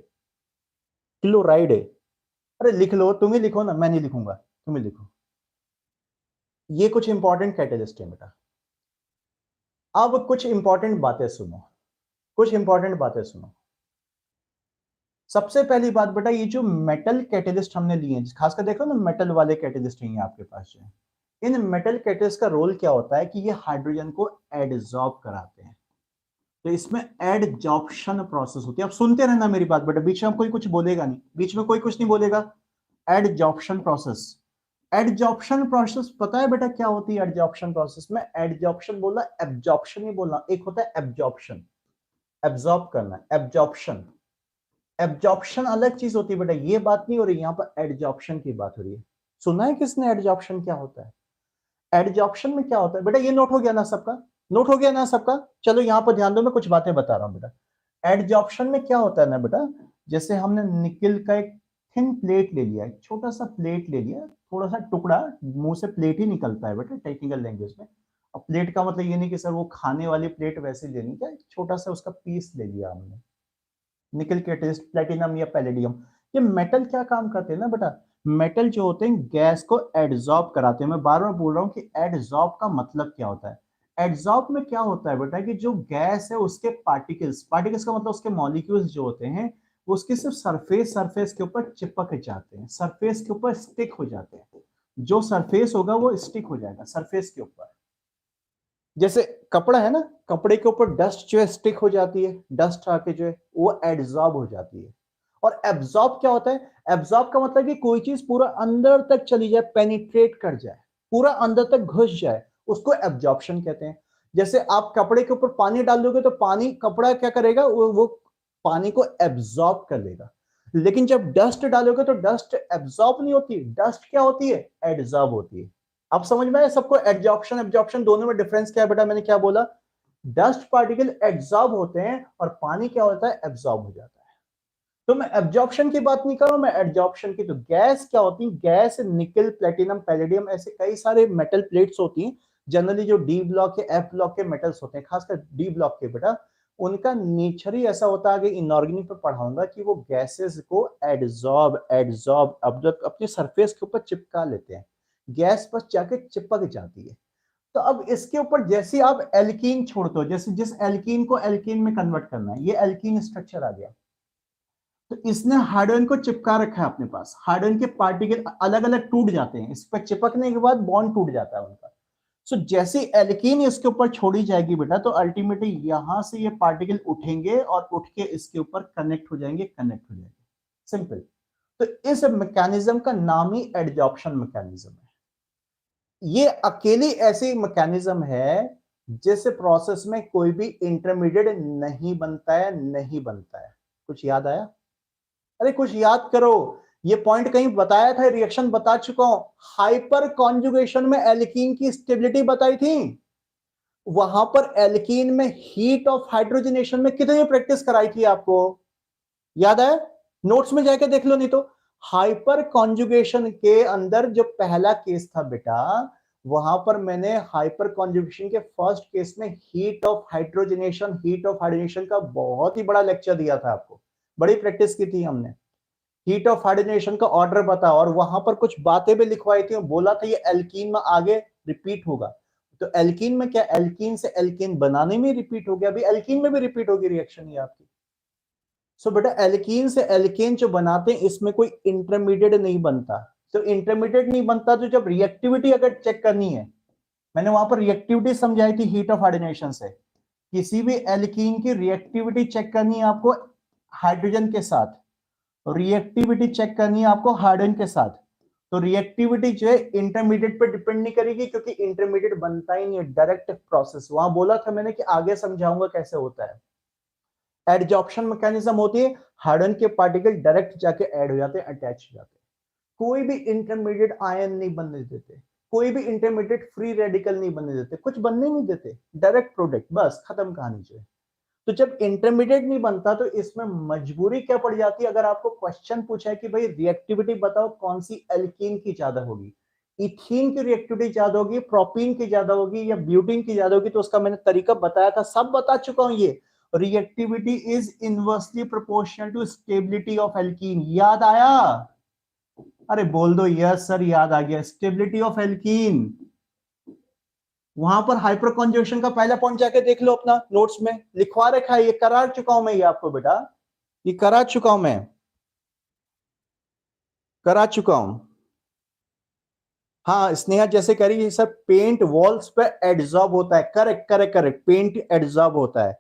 chloride. अरे लिख लो, तुम ही लिखो ना, मैं नहीं लिखूंगा, तुम ही लिखो। ये कुछ इंपॉर्टेंट कैटेलिस्ट है बेटा। अब कुछ इंपॉर्टेंट बातें सुनो, कुछ इंपॉर्टेंट बातें सुनो। सबसे पहली बात बेटा, ये जो मेटल कैटेलिस्ट हमने लिए हैं, खासकर देखो ना मेटल वाले कैटेलिस्ट हैं आपके पास जो है, इन मेटल कैटेलिस्ट का रोल क्या होता है कि ये हाइड्रोजन को एडजॉर्ब कराते हैं, तो इसमें एडजॉर्प्शन प्रोसेस होती है। अब सुनते रहना मेरी बात बेटा, बीच में कोई कुछ बोलेगा नहीं, बीच में कोई कुछ नहीं बोलेगा। एडजॉर्प्शन प्रोसेस, एडजॉर्प्शन प्रोसेस पता है बेटा क्या होती है एडजॉर्प्शन प्रोसेस में, एडजॉर्प्शन बोलना, एब्जॉर्प्शन नहीं बोलना, एक होता है एब्जॉर्प्शन, एब्जॉर्ब करना, एब्जॉर्प्शन, एब्जॉर्प्शन अलग चीज होती है बेटा, ये बात नहीं हो रही यहाँ पर, एडजॉर्प्शन की बात हो रही है। सुना है किसने एडजॉर्प्शन क्या होता है? एडजॉर्प्शन में क्या होता है बेटा, ये नोट हो गया ना सबका, नोट हो गया ना सबका। चलो यहाँ पर ध्यान दो, मैं कुछ बातें बता रहा हूँ बेटा। एडजॉर्प्शन में क्या होता है ना बेटा, जैसे हमने निकिल का एक थिन प्लेट ले लिया, एक छोटा सा प्लेट ले लिया, थोड़ा सा टुकड़ा, मुंह से प्लेट ही निकलता है बेटा टेक्निकल लैंग्वेज में। अब प्लेट का मतलब ये नहीं कि सर वो खाने वाली प्लेट वैसे लेनी, क्या छोटा सा उसका पीस ले लिया हमने, निकल के टेस्ट, प्लेटिनम या पैलेडियम। ये मेटल क्या काम करते हैं ना बेटा, मेटल जो होते हैं गैस को एडजॉर्ब कराते हैं। मैं बार बार बोल रहा हूँ कि एडजॉर्ब का मतलब क्या होता है। एडजॉर्ब में क्या होता है बेटा कि जो गैस है उसके पार्टिकल्स, पार्टिकल्स का मतलब उसके मॉलिक्यूल्स जो होते हैं उसके सिर्फ सरफेस के ऊपर चिपक जाते हैं, सरफेस के ऊपर स्टिक हो जाते हैं। जो सरफेस होगा वो स्टिक हो जाएगा सरफेस के ऊपर। जैसे कपड़ा है ना, कपड़े के ऊपर डस्ट जो है स्टिक हो जाती है, डस्ट आके जो है वो एब्जॉर्ब हो जाती है। और एब्जॉर्ब क्या होता है? एब्जॉर्ब का मतलब कि कोई चीज पूरा अंदर तक चली जाए, पेनिट्रेट कर जाए, पूरा अंदर तक घुस जाए, उसको एब्जॉर्प्शन कहते हैं। जैसे आप कपड़े के ऊपर पानी डाल दोगे तो पानी, कपड़ा क्या करेगा, वो पानी को एब्जॉर्ब कर लेगा। लेकिन जब डस्ट डालोगे तो डस्ट एब्जॉर्ब नहीं होती, डस्ट क्या होती है? एडजॉर्ब होती है। अब समझ में आया सबको? एब्जॉर्प्शन एब्जॉर्प्शन दोनों में डिफरेंस क्या है बेटा? मैंने क्या बोला? डस्ट पार्टिकल एब्जॉर्ब होते हैं और पानी क्या होता है? एब्जॉर्ब हो जाता है। तो मैं एब्जॉर्प्शन की बात नहीं कर रहा हूं, मैं एडजॉर्प्शन की। तो गैस क्या होती है? गैस निकल, प्लेटिनम, पैलेडियम, ऐसे कई सारे मेटल प्लेट्स होती हैं। जनरली जो डी ब्लॉक या एफ ब्लॉक के मेटल्स होते हैं, खासकर डी ब्लॉक के बेटा, उनका नेचर ही ऐसा होता है, आगे इनऑर्गेनिक पर पढ़ाऊंगा, कि वो गैसेस को एडजॉर्ब एडजॉर्ब अपने सरफेस के ऊपर चिपका लेते हैं। गैस बस जाके चिपक जाती है। तो अब इसके ऊपर जैसे आप एल्कीन छोड़ते हो, जैसे जिस एल्कीन को एल्कीन में कन्वर्ट करना है, ये एल्कीन स्ट्रक्चर आ गया, तो इसने हाइड्रोजन को चिपका रखा है अपने पास। हाइड्रोजन के पार्टिकल अलग अलग टूट जाते हैं, इस पर चिपकने के बाद बॉन्ड टूट जाता है उनका। सो जैसे एल्कीन इसके ऊपर छोड़ी जाएगी बेटा, तो अल्टीमेटली यहां से ये पार्टिकल उठेंगे और उठ के इसके ऊपर कनेक्ट हो जाएंगे, कनेक्ट हो जाएंगे। सिंपल। तो इस मैकेनिज्म का नाम ही एडजॉर्प्शन मैकेनिज्म है। ये अकेली ऐसी मैकेनिज्म है जिस प्रोसेस में कोई भी इंटरमीडिएट नहीं बनता है, नहीं बनता है। कुछ याद आया? अरे कुछ याद करो, ये पॉइंट कहीं बताया था, रिएक्शन बता चुका हूं। हाइपर कॉन्जुगेशन में एल्कीन की स्टेबिलिटी बताई थी। वहां पर एल्कीन में हीट ऑफ हाइड्रोजनेशन में कितनी प्रैक्टिस कराई थी आपको? याद है? नोट्स में जाके देख लो, नहीं तो। हाइपर कॉन्जुगेशन के अंदर जो पहला केस था बेटा, वहां पर मैंने हाइपर कॉन्जुगेशन के फर्स्ट केस में हीट ऑफ हाइड्रोजनेशन का बहुत ही बड़ा लेक्चर दिया था आपको। बड़ी प्रैक्टिस की थी हमने। हीट ऑफ हाइड्रोजनेशन का ऑर्डर बता, और वहां पर कुछ बातें भी लिखवाई थी, बोला था ये एल्कीन में आगे रिपीट होगा। तो एल्कीन में क्या, एल्कीन से एल्कीन बनाने में रिपीट हो गया, अभी एल्कीन में भी रिपीट होगी रिएक्शन ये आपकी। सो बेटा एल्कीन से एल्केन जो बनाते हैं, इसमें कोई इंटरमीडिएट नहीं बनता। तो इंटरमीडिएट नहीं बनता, तो जब रिएक्टिविटी अगर चेक करनी है, मैंने वहां पर रिएक्टिविटी समझाई थी हीट ऑफ हाइड्रोजनेशन से। किसी भी एल्कीन की रिएक्टिविटी चेक करनी है आपको हाइड्रोजन के साथ, रिएक्टिविटी चेक करनी है आपको हाइड्रोजन के साथ। तो रिएक्टिविटी जो है इंटरमीडिएट पे डिपेंड नहीं करेगी, क्योंकि इंटरमीडिएट बनता ही नहीं है, डायरेक्ट प्रोसेस। वहां बोला था मैंने कि आगे समझाऊंगा कैसे होता है। एडजॉर्प्शन मैकेनिज्म होती है, हाइड्रोजन के पार्टिकल डायरेक्ट जाके ऐड हो जाते हैं, अटैच हो जाते हैं। कोई भी इंटरमीडिएट आयन नहीं बनने देते, कोई भी इंटरमीडिएट फ्री रेडिकल नहीं बनने देते, कुछ बनने नहीं देते, डायरेक्ट प्रोडक्ट, बस खत्म कहानी जो है। तो जब इंटरमीडिएट नहीं बनता तो इसमें मजबूरी क्या पड़ जाती है? अगर आपको क्वेश्चन पूछा है कि भाई रिएक्टिविटी बताओ कौन सी एल्कीन की ज्यादा होगी, इथीन की रिएक्टिविटी ज्यादा होगी, प्रोपीन की ज्यादा होगी, या ब्यूटीन की ज्यादा होगी, तो उसका मैंने तरीका बताया था, सब बता चुका हूं। ये reactivity is inversely proportional to stability of alkene. याद आया? अरे बोल दो यस सर, याद आ गया। स्टेबिलिटी ऑफ एल्कीन, वहां पर हाइपर कॉन्जुगेशन का पहला पॉइंट जाके देख लो, अपना नोट्स में लिखवा रखा है, ये करा चुका हूं मैं, ये आपको बेटा, ये करा चुका हूं मैं, करा चुका हूं। हाँ स्नेहा जैसे कह रही है सर, पेंट वॉल्स पे एडजॉर्ब होता है, correct correct correct, paint adsorb होता है।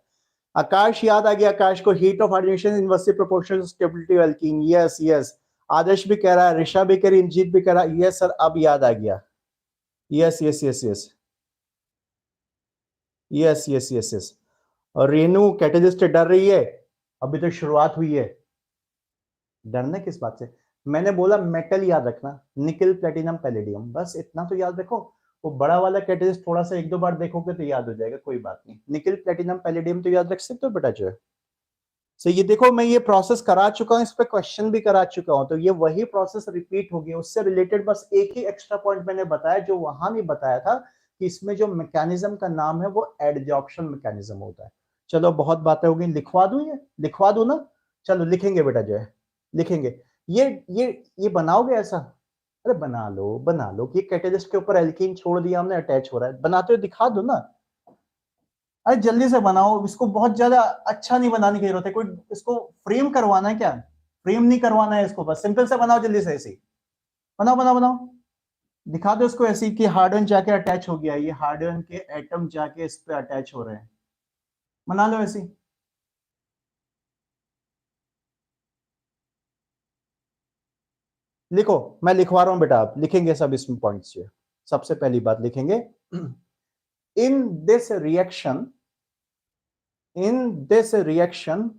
आकाश, याद आ गया आकाश को, heat of hydrogenation inversely proportional to stability of alkene. Yes yes, Adarsh भी कह रहा है, ऋषा भी कह रही, इंजीत भी कह रहा है, यस सर अब याद आ गया। Yes yes yes yes yes yes yes yes. और रेनू कैटेलिस्ट डर रही है, अभी तो शुरुआत हुई है। डरना किस बात से? मैंने बोला मेटल याद रखना, निकल, प्लेटिनम, पैलेडियम, बस इतना तो याद रखो। वो बड़ा वाला कैटेलिस्ट थोड़ा सा एक दो बार देखोगे तो याद हो जाएगा, कोई बात नहीं। निकल, प्लेटिनम, पैलेडियम तो याद रख सकते हो बेटा जो है। सो ये देखो, मैं ये प्रोसेस करा चुका हूं, इस पे क्वेश्चन भी करा चुका हूं, तो ये वही प्रोसेस रिपीट होगी। उससे रिलेटेड बस एक ही एक्स्ट्रा पॉइंट मैंने बताया, जो वहां भी बताया था, कि इसमें जो मैकेनिज्म का नाम है वो एडजॉर्प्शन मैकेनिज्म होता है। चलो बहुत बातें हो गई, लिखवा दूं, ये लिखवा दूं ना? चलो लिखेंगे बेटा जो है, लिखेंगे। ये बनाओगे ऐसा? अरे बना लो कि कैटेलिस्ट के ऊपर एल्कीन छोड़ दिया हमने, अटैच हो रहा है, बनाते हुए दिखा दो ना। अरे जल्दी से बनाओ इसको, बहुत ज्यादा अच्छा नहीं बनाने की जरूरत है। कोई इसको फ्रेम करवाना है क्या? फ्रेम नहीं करवाना है इसको, बस सिंपल से बनाओ जल्दी से ऐसे ही। बनाओ बनाओ बनाओ, दिखा दो इसको ऐसे ही कि हार्डन जाके अटैच हो गया, ये हार्डन के एटम जाके इस पे अटैच हो रहे हैं। बना लो ऐसे ही। लिखो, मैं लिखवा रहा हूं बेटा, आप लिखेंगे सब इसमें पॉइंट्स। ये सबसे पहली बात लिखेंगे, in this reaction, in this reaction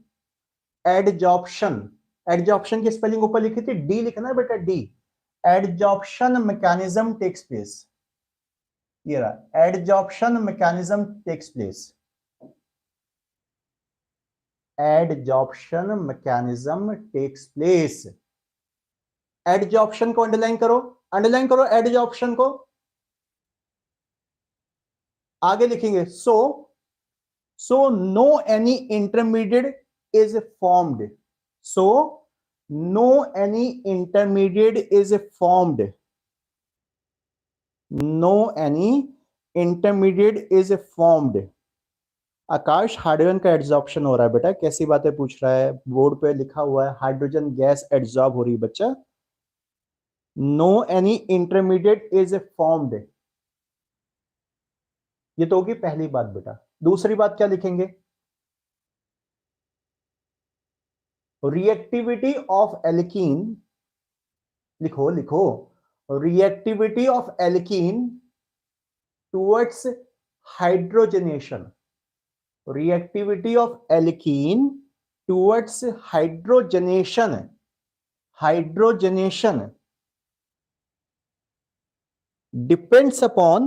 adsorption, adsorption की स्पेलिंग ऊपर लिखी थी, डी लिखना है बेटा, D. Adsorption mechanism takes place, ये रहा, adsorption mechanism takes place, adsorption mechanism takes place. Adsorption को अंडरलाइन करो, अंडरलाइन करो एडजॉर्प्शन को। आगे लिखेंगे, so no any intermediate is formed, so no any intermediate is formed, no any intermediate is formed. Akash, hydrogen का adsorption हो रहा है बेटा, कैसी बातें पूछ रहा है? बोर्ड पे लिखा हुआ है हाइड्रोजन गैस एड्सॉर्ब हो रही है बच्चा। No any intermediate is formed, ये तो होगी पहली बात बेटा। दूसरी बात क्या लिखेंगे? रिएक्टिविटी ऑफ एल्कीन, लिखो लिखो, reactivity of alkene towards hydrogenation, reactivity of alkene towards hydrogenation, hydrogenation depends upon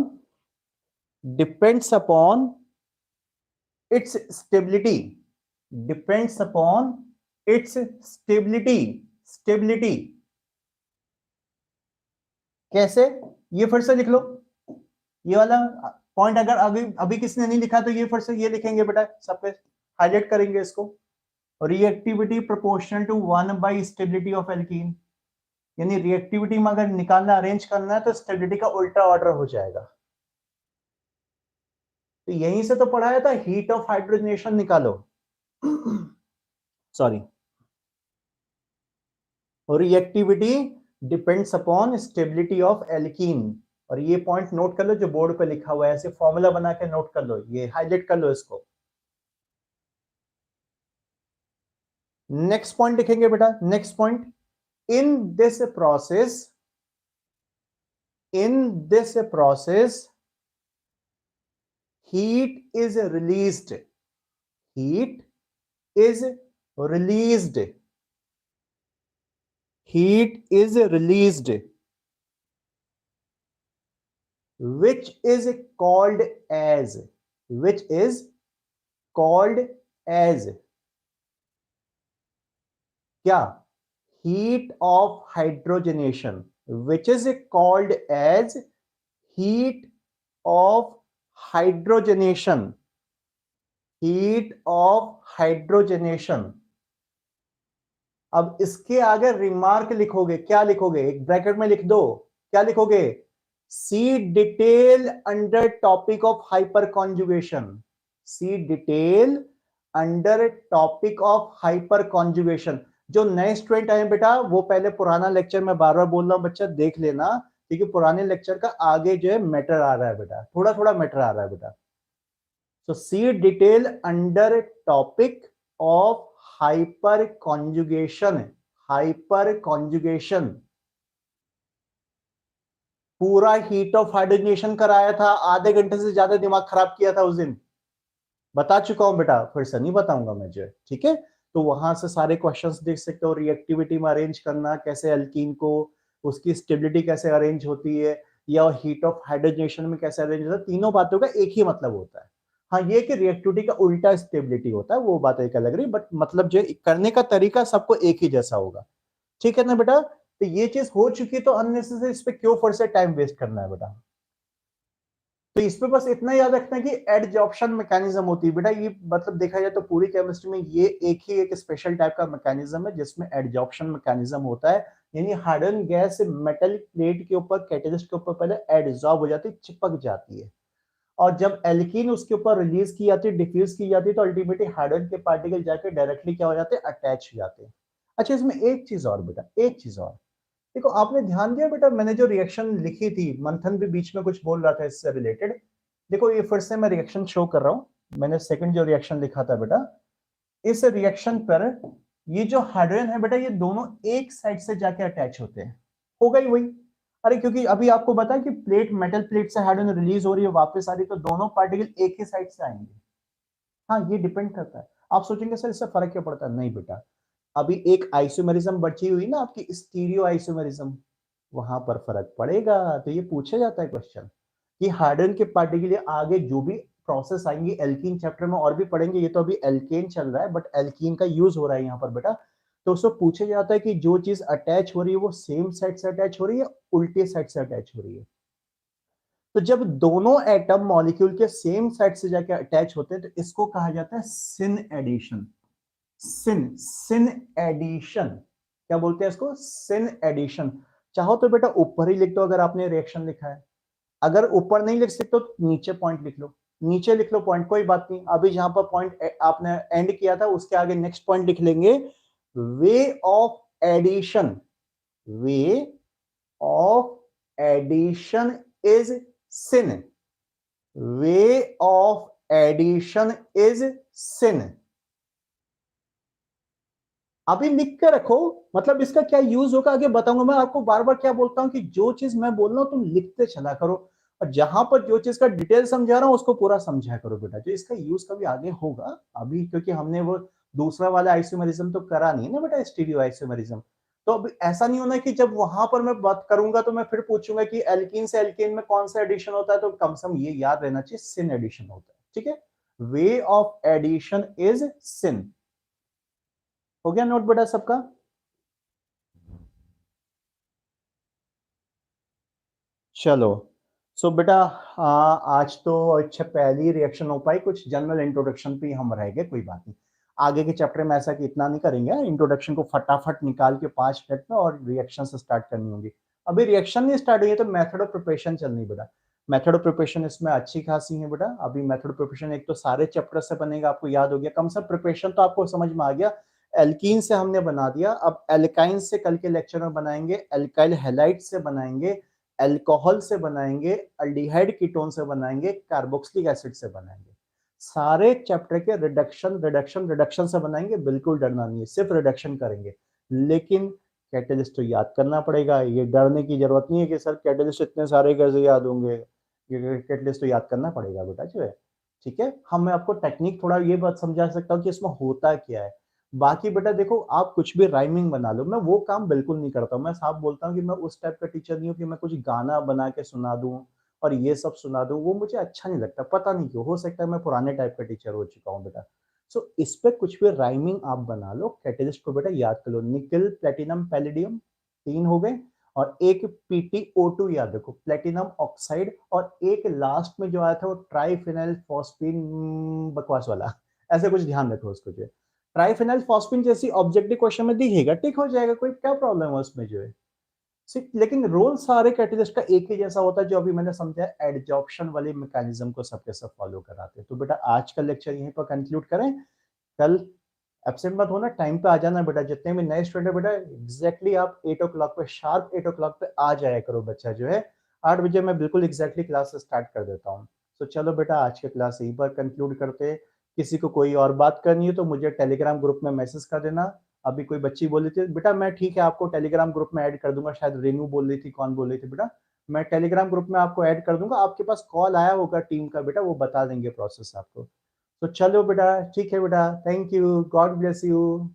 its stability, depends upon its stability, stability कैसे? ये फिर से लिख लो, ये वाला पॉइंट अगर अभी अभी किसने नहीं लिखा तो ये फिर से ये लिखेंगे बेटा, सब पे हाईलाइट करेंगे इसको। Reactivity proportional to 1 by stability of alkene, यानी रिएक्टिविटी में अगर निकालना, अरेंज करना है तो स्टेबिलिटी का उल्टा ऑर्डर हो जाएगा। तो यहीं से तो पढ़ाया था, हीट ऑफ हाइड्रोजनेशन निकालो, sorry, reactivity depends upon stability of alkene. और ये पॉइंट नोट कर लो जो बोर्ड पे लिखा हुआ है, ऐसे फॉर्मूला बना के नोट कर लो, ये हाईलाइट कर लो इसको। नेक्स्ट पॉइंट लिखेंगे बेटा, next point, in this process, in this process heat is released, heat is released, heat is released, which is called as, which is called as क्या? heat of hydrogenation, which is called as heat of hydrogenation, heat of hydrogenation। अब इसके आगे remark लिखोगे, क्या लिखोगे? एक bracket में लिख दो, क्या लिखोगे? See detail under topic of hyperconjugation, see detail under topic of hyperconjugation. जो नए स्टूडेंट आए बेटा, वो पहले पुराना लेक्चर में बार बार बोल रहा हूं बच्चा, देख लेना, क्योंकि पुराने लेक्चर का आगे जो है मैटर आ रहा है बेटा, थोड़ा थोड़ा मैटर आ रहा है बेटा। So see detail under topic of hyperconjugation, hyperconjugation. पूरा हीट ऑफ हाइड्रोजनेशन कराया था, आधे घंटे से ज्यादा दिमाग खराब किया था उस दिन, बता चुका हूं बेटा, फिर से नहीं बताऊंगा मैं जो, ठीक है? तो वहां से सारे क्वेश्चंस देख सकते हो, रिएक्टिविटी में अरेंज करना कैसे एल्कीन को, उसकी स्टेबिलिटी कैसे अरेंज होती है, या हीट ऑफ हाइड्रोजनेशन में कैसे अरेंज होता है। तीनों बातों का एक ही मतलब होता है। हाँ, ये कि रिएक्टिविटी का उल्टा स्टेबिलिटी होता है, वो बात एक अलग रही, बट मतलब जो करने का तरीका सबको एक ही जैसा होगा, ठीक है ना बेटा? तो ये चीज हो चुकी है, तो अननेसेसरी इस पे क्यों फिर से टाइम वेस्ट करना है बेटा? तो इस पे बस इतना याद रखना है कि एडजॉर्प्शन मैकेनिज्म होती है बेटा, ये मतलब देखा जाए तो पूरी केमिस्ट्री में ये एक ही एक स्पेशल टाइप का मैकेनिज्म है जिसमें एडजॉर्प्शन मैकेनिज्म होता है। यानी हार्डन गैस मेटल प्लेट के ऊपर, कैटलिस्ट के ऊपर पहले एडजॉर्ब हो जाती है, चिपक जाती है, और जब एल्कीन उसके ऊपर रिलीज की जाती है, डिफ्यूज की जाती है, तो अल्टीमेटली हाइड्रोजन के पार्टिकल जाके डायरेक्टली क्या हो जाते हैं, अटैच हो जाते हैं। अच्छा, इसमें एक चीज और बेटा, एक चीज और देखो, आपने ध्यान दिया बेटा, मैंने जो रिएक्शन लिखी थी, मंथन भी बीच में कुछ बोल रहा था इससे रिलेटेड। देखो ये फिर से मैं रिएक्शन शो कर रहा हूं। मैंने सेकंड जो रिएक्शन लिखा था बेटा, इस रिएक्शन पर ये जो हाइड्रोजन है बेटा, ये दोनों एक साइड से जाके अटैच होते हैं। हो गई वही। अरे क्योंकि अभी आपको पता है कि प्लेट, मेटल प्लेट से हाइड्रोजन रिलीज हो रही है, वापस आ रही है, तो दोनों पार्टिकल एक ही साइड से आएंगे। हाँ, ये डिपेंड करता है। आप सोचेंगे सर इससे फर्क क्या पड़ता है? नहीं बेटा, अभी एक आइसोमेरिज्म बची हुई ना आपकी, स्टीरियो आइसोमेरिज्म, वहां पर फर्क पड़ेगा। तो ये पूछा जाता है क्वेश्चन कि हाइड्रोजन के पार्टिकल आगे जो भी प्रोसेस आएंगी, एल्कीन चैप्टर में और भी पढ़ेंगे, ये तो अभी एल्केन चल रहा है, बट एल्कीन का यूज हो रहा है यहाँ पर बेटा। तो उसको पूछा जाता है कि जो चीज अटैच हो रही है वो सेम साइड से अटैच हो रही है, उल्टे साइड से अटैच हो रही है। तो जब दोनों एटम मॉलिक्यूल के सेम साइड से जाके अटैच होते हैं, तो इसको कहा जाता है सिन एडिशन। सिन एडिशन, क्या बोलते हैं इसको? Syn addition. चाहो तो बेटा ऊपर ही लिख दो अगर आपने रिएक्शन लिखा है, अगर ऊपर नहीं लिख सकते तो नीचे पॉइंट लिख लो, नीचे लिख लो पॉइंट, कोई बात नहीं। अभी जहां पर पॉइंट आपने एंड किया था उसके आगे नेक्स्ट पॉइंट लिख लेंगे, way of addition, way of addition is syn, way of addition is syn. अभी लिख के रखो, मतलब इसका क्या यूज होगा आगे बताऊंगा। मैं आपको बार बार क्या बोलता हूं कि जो चीज मैं बोल रहा हूं तुम लिखते चला करो, और जहां पर जो चीज का डिटेल समझा रहा हूं उसको पूरा समझा करो बेटा, जो इसका यूज कभी आगे होगा। अभी क्योंकि हमने वो दूसरा वाला आइसोमेरिज्म तो करा नहीं है ना बेटा, स्टीरियो आइसोमेरिज्म। तो अब ऐसा नहीं होना कि जब वहां पर मैं बात करूंगा तो मैं फिर पूछूंगा कि एल्कीन से एल्केन में कौन सा एडिशन होता है, तो कम से कम ये याद रहना चाहिए, सिन एडिशन होता है। ठीक है, वे ऑफ एडिशन इज सिन। हो गया नोट बेटा सबका? चलो, सो बेटा, आज तो अच्छा पहली रिएक्शन हो पाई, कुछ जनरल इंट्रोडक्शन पे ही हम रह गए, कोई बात नहीं। आगे के चैप्टर में ऐसा कि इतना नहीं करेंगे, इंट्रोडक्शन को फटाफट निकाल के 5 मिनट में और रिएक्शन से स्टार्ट करनी होगी। अभी रिएक्शन नहीं स्टार्ट हुई है तो मेथड ऑफ प्रिपरेशन चलनी बेटा। मेथड ऑफ प्रिपरेशन इसमें अच्छी खासी है बेटा। अभी मेथड ऑफ प्रिपरेशन एक तो सारे चैप्टर से बनेगा, आपको याद हो गया, कम से प्रिपरेशन तो आपको समझ में आ गया। एल्कीन से हमने बना दिया, अब एल्काइन से कल के लेक्चर में बनाएंगे, एल्काइल हैलाइड से बनाएंगे, अल्कोहल से बनाएंगे, अल्डिहाइड कीटोन से बनाएंगे, कार्बोक्सिलिक एसिड से बनाएंगे। सारे चैप्टर के रिडक्शन रिडक्शन रिडक्शन से बनाएंगे, बिल्कुल डरना नहीं है, सिर्फ रिडक्शन करेंगे। लेकिन कैटेलिस्ट तो याद करना पड़ेगा, ये डरने की जरूरत नहीं है कि सर कैटेलिस्ट इतने सारे कैसे याद होंगे। ये कैटेलिस्ट तो याद करना पड़ेगा बेटा जो है। ठीक है, हम मैं आपको टेक्निक थोड़ा ये बात समझा सकता हूँ कि इसमें होता क्या है। बाकी बेटा देखो, आप कुछ भी राइमिंग बना लो, मैं वो काम बिल्कुल नहीं करता हूँ। मैं साफ बोलता हूँ कि मैं उस टाइप का टीचर नहीं हूँ कि मैं कुछ गाना बना के सुना दूं और ये सब सुना दूं, वो मुझे अच्छा नहीं लगता, पता नहीं क्यों। हो सकता है मैं पुराने टाइप का टीचर हो चुका हूँ बेटा। सो इस पे कुछ भी राइमिंग आप बना लो। कैटेलिस्ट को बेटा याद कर लो, निकल, प्लेटिनम, पैलेडियम, 3 हो गए, और एक PtO2 याद रखो, प्लेटिनम ऑक्साइड, और एक लास्ट में जो आया था वो ट्राइफिनाइल फॉस्फीन, बकवास वाला, ऐसे कुछ ध्यान रखो उसको जो है। ट्राइफिनाइल फॉस्फीन जैसी ऑब्जेक्टिव क्वेश्चन में दिखेगा, टिक हो जाएगा, कोई क्या प्रॉब्लम है उसमें जो है। लेकिन रोल सारे कैटेलिस्ट का एक ही जैसा होता है, जो अभी मैंने समझा, एडजॉर्प्शन वाले मैकेनिज्म को सबके सब फॉलो कराते हैं। तो बेटा आज का लेक्चर यहीं पर कंक्लूड करें। कल एब्सेंट मत होना, टाइम पे आ जाना बेटा। जितने भी नए स्टूडेंट बेटा, एग्जैक्टली आप 8 o'clock पे, शार्प 8 o'clock पे आ जाया करो बच्चा जो है। 8 बजे मैं बिल्कुल एग्जैक्टली क्लास स्टार्ट कर देता हूँ। तो चलो बेटा, आज के क्लास यहीं पर कंक्लूड करते हैं। किसी को कोई और बात करनी है तो मुझे टेलीग्राम ग्रुप में मैसेज कर देना। अभी कोई बच्ची बोल रही थी बेटा, मैं ठीक है आपको टेलीग्राम ग्रुप में ऐड कर दूंगा, शायद रेनू बोल रही थी, कौन बोल रही थी बेटा, मैं टेलीग्राम ग्रुप में आपको ऐड कर दूंगा। आपके पास कॉल आया होगा टीम का बेटा, वो बता देंगे प्रोसेस आपको। तो चलो बेटा, ठीक है बेटा, thank you, God bless you.